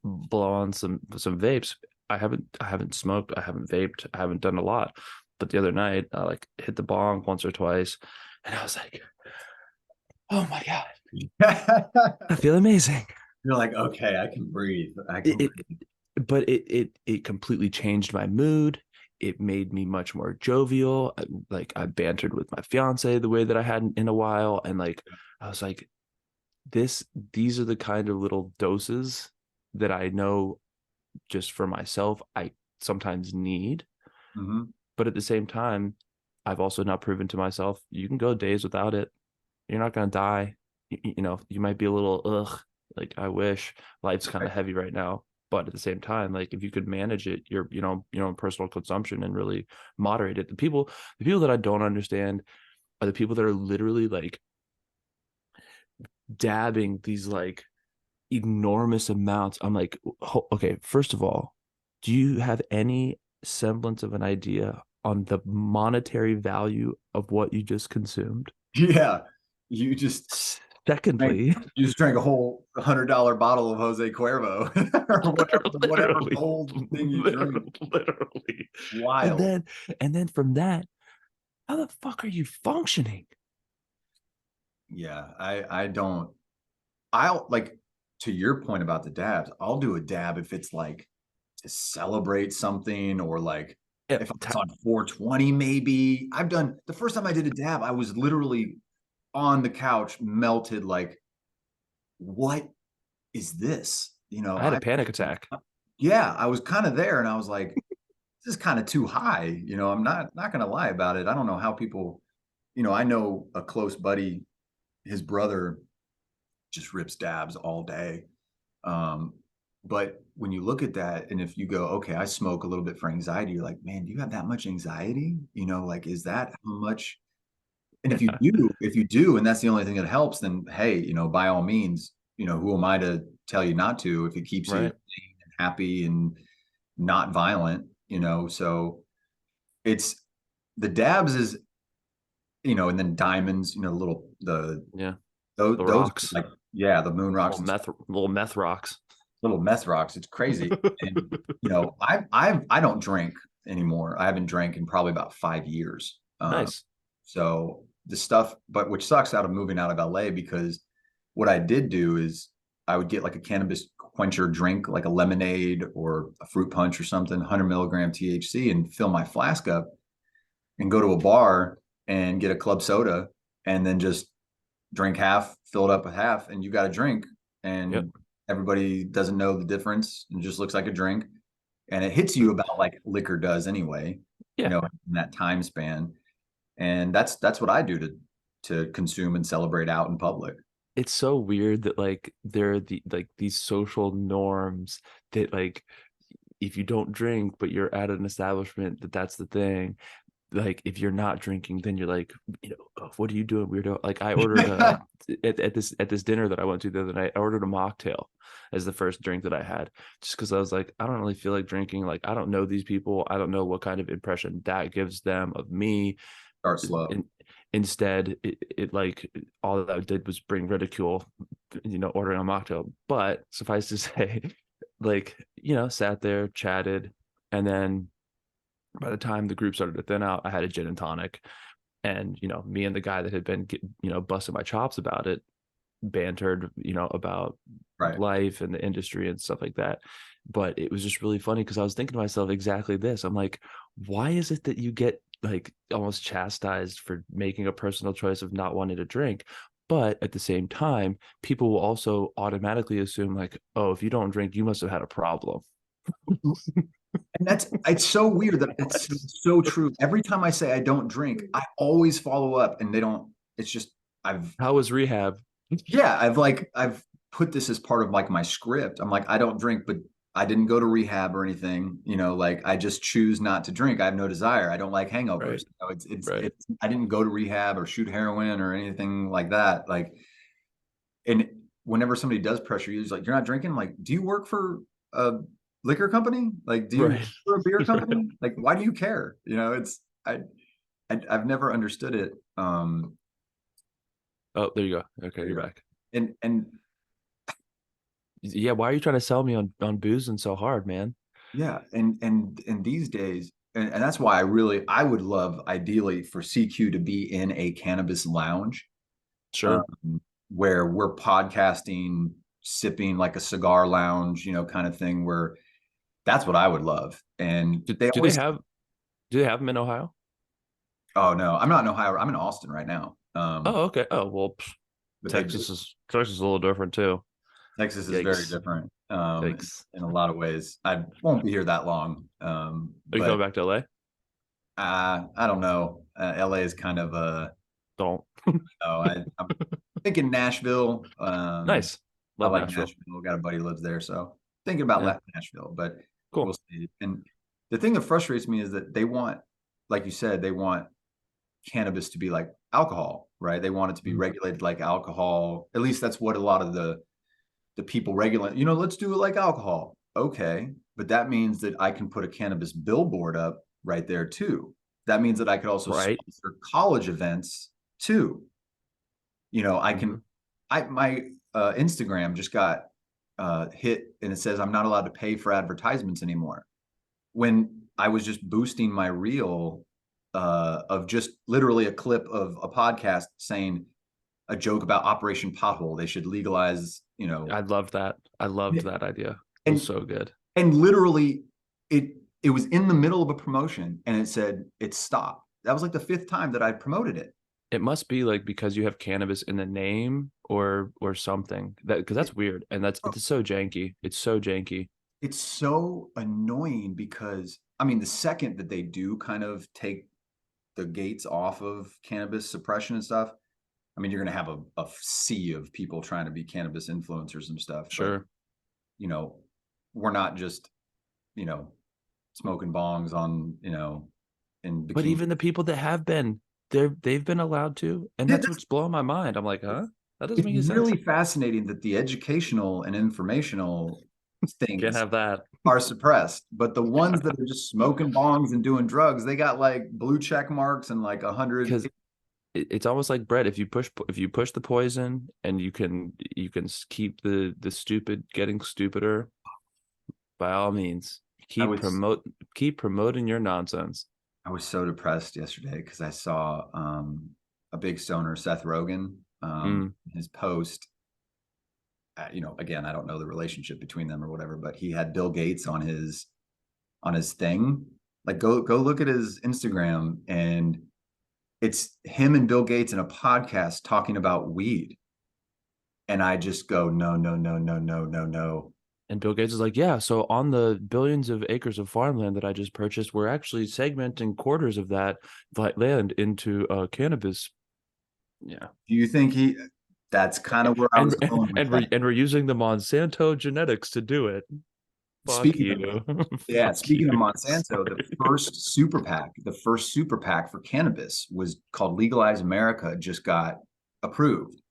blow on some vapes. I haven't smoked. I haven't vaped. I haven't done a lot. But the other night, I hit the bong once or twice, and I was like, oh my God, I feel amazing. You're like, okay, I can breathe. But it completely changed my mood. It made me much more jovial. I bantered with my fiance the way that I hadn't in a while. And I was like, these are the kind of little doses that I know just for myself I sometimes need. But at the same time, I've also not proven to myself you can go days without it. You're not going to die. You might be a little like I wish life's kind of heavy right now. But at the same time, like if you could manage it, your own personal consumption and really moderate it. The people that I don't understand are the people that are literally like dabbing these like enormous amounts. I'm like, okay, first of all, do you have any semblance of an idea on the monetary value of what you just consumed? Yeah. You just Secondly, you just drank a whole $100 bottle of Jose Cuervo or whatever bold thing you drink. Literally. Wild. And then from that, how the fuck are you functioning? Yeah, I'll like, to your point about the dabs, I'll do a dab if it's like to celebrate something, or like if it's on 420, maybe. I've done the first time I did a dab, I was literally on the couch, melted, like, what is this? I had a panic attack. Yeah, I was kind of there, and I was like, this is kind of too high. I'm not gonna lie about it. I don't know how people, I know a close buddy, his brother just rips dabs all day. But when you look at that, and if you go, okay, I smoke a little bit for anxiety, you're like, man, do you have that much anxiety? Like, is that how much? And if you do, and that's the only thing that helps, then hey, by all means, who am I to tell you not to if it keeps you Right. sane and happy and not violent, so it's the dabs is, and then diamonds, those The rocks, like, yeah, the moon rocks, little meth rocks. little meth rocks. It's crazy. And I don't drink anymore. I haven't drank in probably about 5 years. Nice. So the stuff, but which sucks out of moving out of LA, because what I did do is I would get like a cannabis quencher drink, like a lemonade or a fruit punch or something, 100 milligram THC, and fill my flask up and go to a bar and get a club soda, and then just drink half, fill it up with half, and you got a drink. And everybody doesn't know the difference. It just looks like a drink. And it hits you about like liquor does anyway, in that time span. And that's what I do to consume and celebrate out in public. It's so weird that like there are these social norms that like if you don't drink but you're at an establishment that's the thing. Like if you're not drinking, then you're like, oh, what are you doing, weirdo? Like I ordered at this dinner that I went to the other night, I ordered a mocktail as the first drink that I had, just because I was like, I don't really feel like drinking. Like I don't know these people. I don't know what kind of impression that gives them of me. Start slow. Instead, it like all that did was bring ridicule, ordering a mocktail. But suffice to say, like, sat there, chatted, and then by the time the group started to thin out, I had a gin and tonic. And, me and the guy that had been, busting my chops about it, bantered, about life and the industry and stuff like that. But it was just really funny because I was thinking to myself exactly this. I'm like, why is it that you get like almost chastised for making a personal choice of not wanting to drink? But at the same time, people will also automatically assume like, oh, if you don't drink, you must have had a problem. And it's so weird that it's so true. Every time I say I don't drink, I always follow up, and they don't. It's just how was rehab? Yeah, I've put this as part of like my script. I'm like, I don't drink, but I didn't go to rehab or anything. Like I just choose not to drink. I have no desire. I don't like hangovers. It's I didn't go to rehab or shoot heroin or anything like that. Like, and whenever somebody does pressure you, it's like, you're not drinking. Like, do you work for a liquor company? Like, do you work for a beer company? Like, why do you care? I've never understood it. Oh, there you go. Okay, you're back. And yeah, why are you trying to sell me on boozing so hard, man? Yeah, and these days, and that's why I would love ideally for CQ to be in a cannabis lounge, sure, where we're podcasting, sipping like a cigar lounge, kind of thing. Where that's what I would love. And do they have them in Ohio? Oh no, I'm not in Ohio. I'm in Austin right now. Oh, okay. Oh well, Texas is a little different too. Texas is very different. Thanks. in a lot of ways. I won't be here that long. Are you But going back to LA? I don't know. LA is kind of Don't. I'm thinking Nashville. Nice. I Love like Nashville. Nashville. Got a buddy who lives there, so thinking about Yeah. Nashville, but Cool. we'll see. And the thing that frustrates me is that they want, like you said, they want cannabis to be like alcohol, right? They want it to be regulated like alcohol. At least that's what a lot of the people regulate. Let's do it like alcohol. Okay, but that means that I can put a cannabis billboard up right there too. That means that I could also sponsor college events too. I can. My Instagram just got hit, and it says I'm not allowed to pay for advertisements anymore. When I was just boosting my reel of just literally a clip of a podcast saying a joke about Operation Pothole. They should legalize, I loved that. I loved that idea. It was so good. And literally it was in the middle of a promotion and it said it stopped. That was like the 5th time that I promoted it. It must be like because you have cannabis in the name or something, because that's weird. And it's so janky. It's so janky. It's so annoying because the second that they do kind of take the gates off of cannabis suppression and stuff, you're going to have a sea of people trying to be cannabis influencers and stuff. Sure. But, we're not just, smoking bongs on, in bikini. But even the people that have been, they've been allowed to. And that's what's blowing my mind. I'm like, huh? That doesn't make any sense. It's really fascinating that the educational and informational things can't have that are suppressed, but the ones that are just smoking bongs and doing drugs, they got like blue check marks and like 100. Because it's almost like bread. If you push the poison and you can keep the stupid getting stupider, by all means, keep promoting your nonsense. I was so depressed yesterday because I saw a big stoner, Seth Rogen, his post. Again, I don't know the relationship between them or whatever, but he had Bill Gates on his thing. Like go look at his Instagram, and it's him and Bill Gates in a podcast talking about weed. And I just go, no. And Bill Gates is like, yeah, so on the billions of acres of farmland that I just purchased, we're actually segmenting quarters of that land into cannabis. Yeah. Do you think that's kind of where I was going with that. And we're using the Monsanto genetics to do it. Speaking of Monsanto, the first super PAC for cannabis was called Legalize America, just got approved.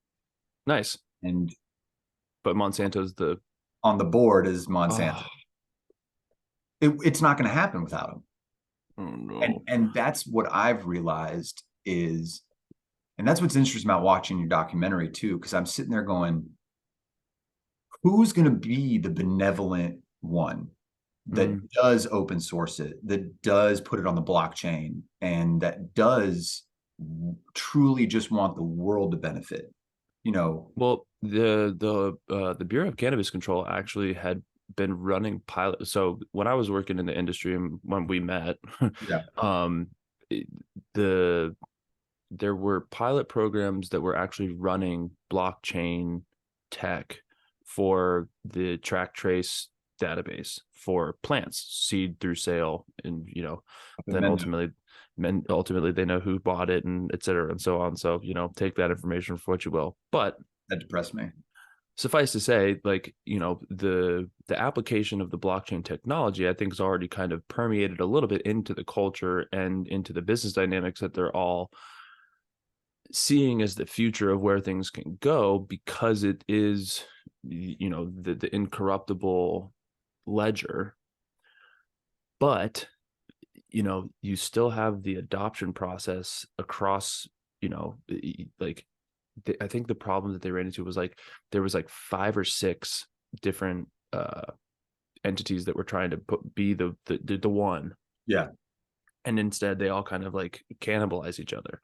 Nice. But Monsanto's on the board is Monsanto. It's not going to happen without him. Oh, no. And that's what I've realized is, and that's what's interesting about watching your documentary too, because I'm sitting there going, who's going to be the benevolent one that does open source it, that does put it on the blockchain, and that does truly just want the world to benefit? Well, the Bureau of Cannabis Control actually had been running pilot. So when I was working in the industry and when we met, there were pilot programs that were actually running blockchain tech for the track trace database for plants, seed through sale, and then ultimately they know who bought it and et cetera and so on. So take that information for what you will. But that depressed me. Suffice to say, like, the application of the blockchain technology, I think, is already kind of permeated a little bit into the culture and into the business dynamics that they're all seeing as the future of where things can go, because it is, the incorruptible ledger. But, you still have the adoption process across, I think the problem that they ran into was like there was like 5 or 6 different entities that were trying to be the one. Yeah. And instead they all kind of like cannibalize each other.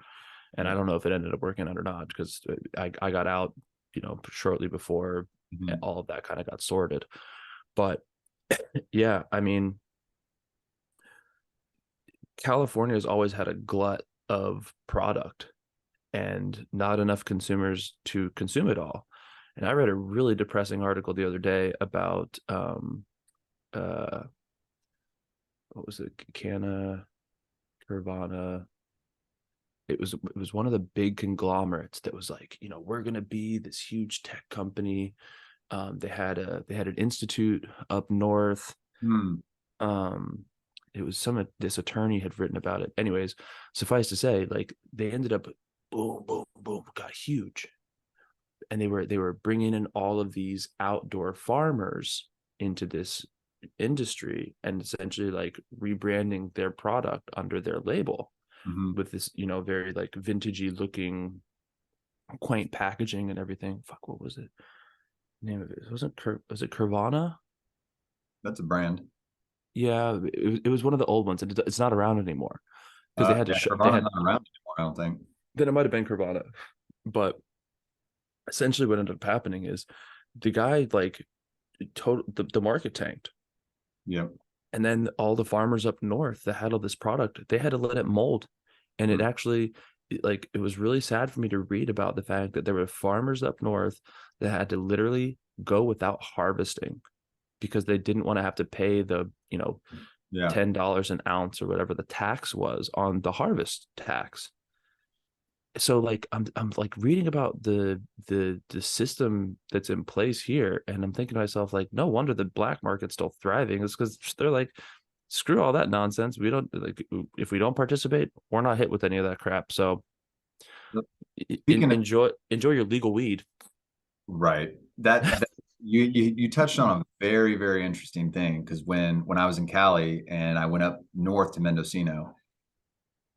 And I don't know if it ended up working out or not, because I got out, shortly before all of that kind of got sorted. But yeah, California has always had a glut of product and not enough consumers to consume it all. And I read a really depressing article the other day about what was it? Carvana. It was one of the big conglomerates that was like, we're gonna be this huge tech company. They had an institute up north. Hmm. It was this attorney had written about it. Anyways, suffice to say, like they ended up boom, boom, boom, got huge, and they were bringing in all of these outdoor farmers into this industry and essentially like rebranding their product under their label Mhm. with this, very like vintagey looking, quaint packaging and everything. Fuck, what was it? Name of it was it Curvana? That's a brand. Yeah, it was one of the old ones, and it's not around anymore because they had to Yeah, they Carvana's had not around anymore, I don't think. then it might have been Curvana, but essentially what ended up happening is the guy like the market tanked. Yep. And then all the farmers up north that had all this product, they had to let it mold. And it actually, like, it was really sad for me to read about the fact that there were farmers up north that had to literally go without harvesting because they didn't want to have to pay the, Yeah. $10 an ounce or whatever the tax was on the harvest tax. So like I'm like reading about the system that's in place here, and I'm thinking to myself, like, no wonder the black market's still thriving. It's because they're like, screw all that nonsense. We don't like, if we don't participate, we're not hit with any of that crap. So Speaking of, enjoy your legal weed. right, that you touched on a very, very interesting thing, because when I was in Cali and I went up north to Mendocino,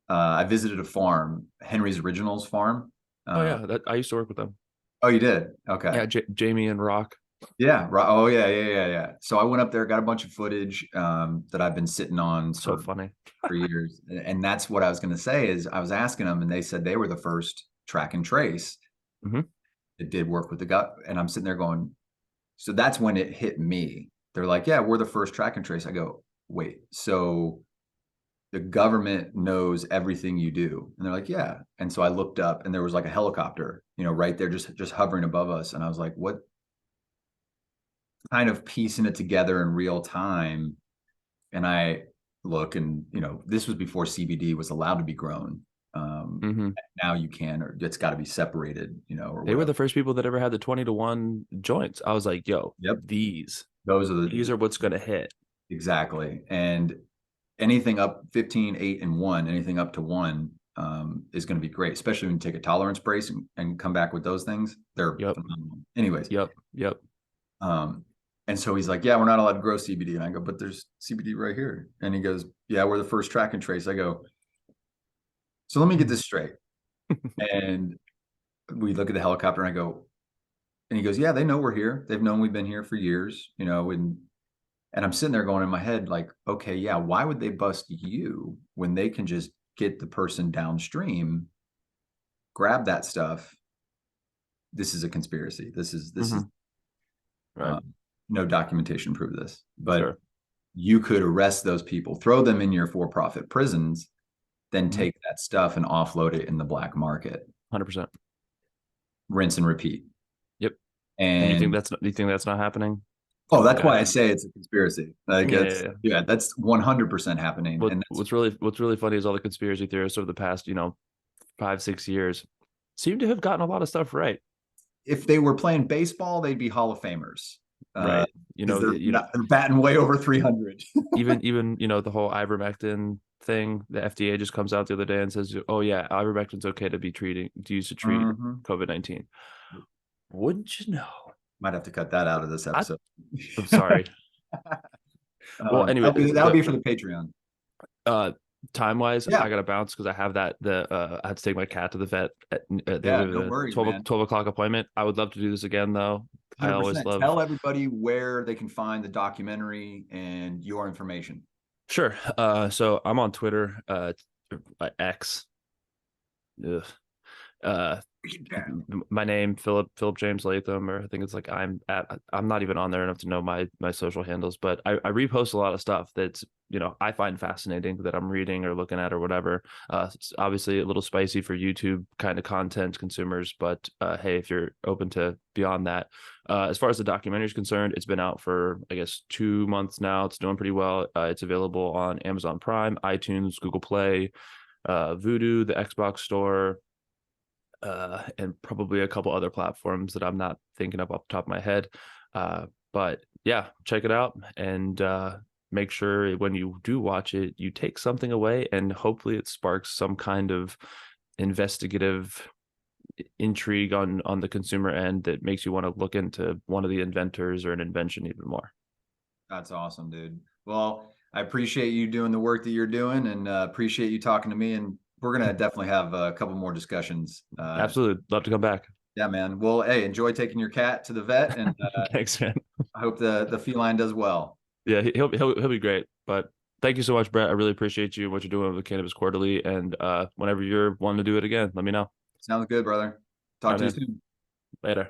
I visited a farm, Henry's Originals farm. Oh Uh, yeah, that I used to work with them. oh, you did? Okay. Yeah, Jamie and Rock. Yeah. Right. Oh, yeah, yeah, yeah, yeah. So I went up there, got a bunch of footage that I've been sitting on So funny. for years, and that's what I was going to say. Is I was asking them, and they said they were the first track and trace. Mm-hmm. It did work with the gut, and I'm sitting there going, so that's when it hit me. They're like, yeah, we're the first track and trace. I go, wait, so the government knows everything you do? And they're like, yeah. And so I looked up, and there was like a helicopter, right there, just hovering above us. And I was like, what? Kind of piecing it together in real time. And I look, and this was before CBD was allowed to be grown. Mm-hmm. Now you can, or it's got to be separated, or They were whatever. the first people that ever had the 20-to-1 joints. I was like, yo, Yep. these Those are what's gonna hit. exactly. And anything up 15, 8, and 1, anything up to 1 is going to be great, especially when you take a tolerance brace and come back with those things. They're Yep. phenomenal. Anyways. Yep. And so he's like, yeah, we're not allowed to grow CBD. And I go, but there's CBD right here. And he goes, yeah, we're the first track and trace. I go, so let me get this straight. And we look at the helicopter, and I go, and he goes, yeah, they know we're here. They've known we've been here for years, and I'm sitting there going in my head, like, okay, yeah, why would they bust you when they can just get the person downstream, grab that stuff? This is a conspiracy. This is Right. no documentation to prove this, but Sure. you could arrest those people, throw them in your for-profit prisons, then take that stuff and offload it in the black market. 100%. Rinse and repeat. Yep. And you think that's not happening? oh, that's why I say it's a conspiracy. Like, Yeah. That's 100% happening. And What's really funny is all the conspiracy theorists over the past 5-6 years seem to have gotten a lot of stuff right. if they were playing baseball, they'd be Hall of Famers. Right. They're batting way over 300. even the whole ivermectin thing, the FDA just comes out the other day and says, oh yeah, ivermectin's okay to use to treat COVID-19. Wouldn't you know? Might have to cut that out of this episode. I'm sorry. Well, anyway, that would be for the Patreon. Time wise, Yeah. I gotta bounce because I have I had to take my cat to the vet at no worries, 12 o'clock appointment. I would love to do this again though. 100%. I always love. Tell everybody where they can find the documentary and your information. Sure. So I'm on Twitter, X. Ugh. My name, Philip James Latham, or I think it's like I'm not even on there enough to know my social handles, but I repost a lot of stuff that's, I find fascinating, that I'm reading or looking at or whatever. It's obviously a little spicy for YouTube kind of content consumers, but hey, if you're open to beyond that. As far as the documentary is concerned, it's been out for, I guess, 2 months now. It's doing pretty well. It's available on Amazon Prime, iTunes, Google Play, Vudu, the Xbox Store, and probably a couple other platforms that I'm not thinking of off the top of my head. But yeah, check it out, and make sure when you do watch it, you take something away, and hopefully it sparks some kind of investigative intrigue on the consumer end that makes you want to look into one of the inventors or an invention even more. That's awesome, dude. Well, I appreciate you doing the work that you're doing, and appreciate you talking to me. And we're going to definitely have a couple more discussions. Absolutely. Love to come back. Yeah, man. Well, hey, enjoy taking your cat to the vet, and thanks, man. I hope the feline does well. Yeah, he'll be great. But thank you so much, Brett. I really appreciate you, what you're doing with Cannabis Quarterly. And whenever you're wanting to do it again, let me know. Sounds good, brother. Talk to you soon. Later.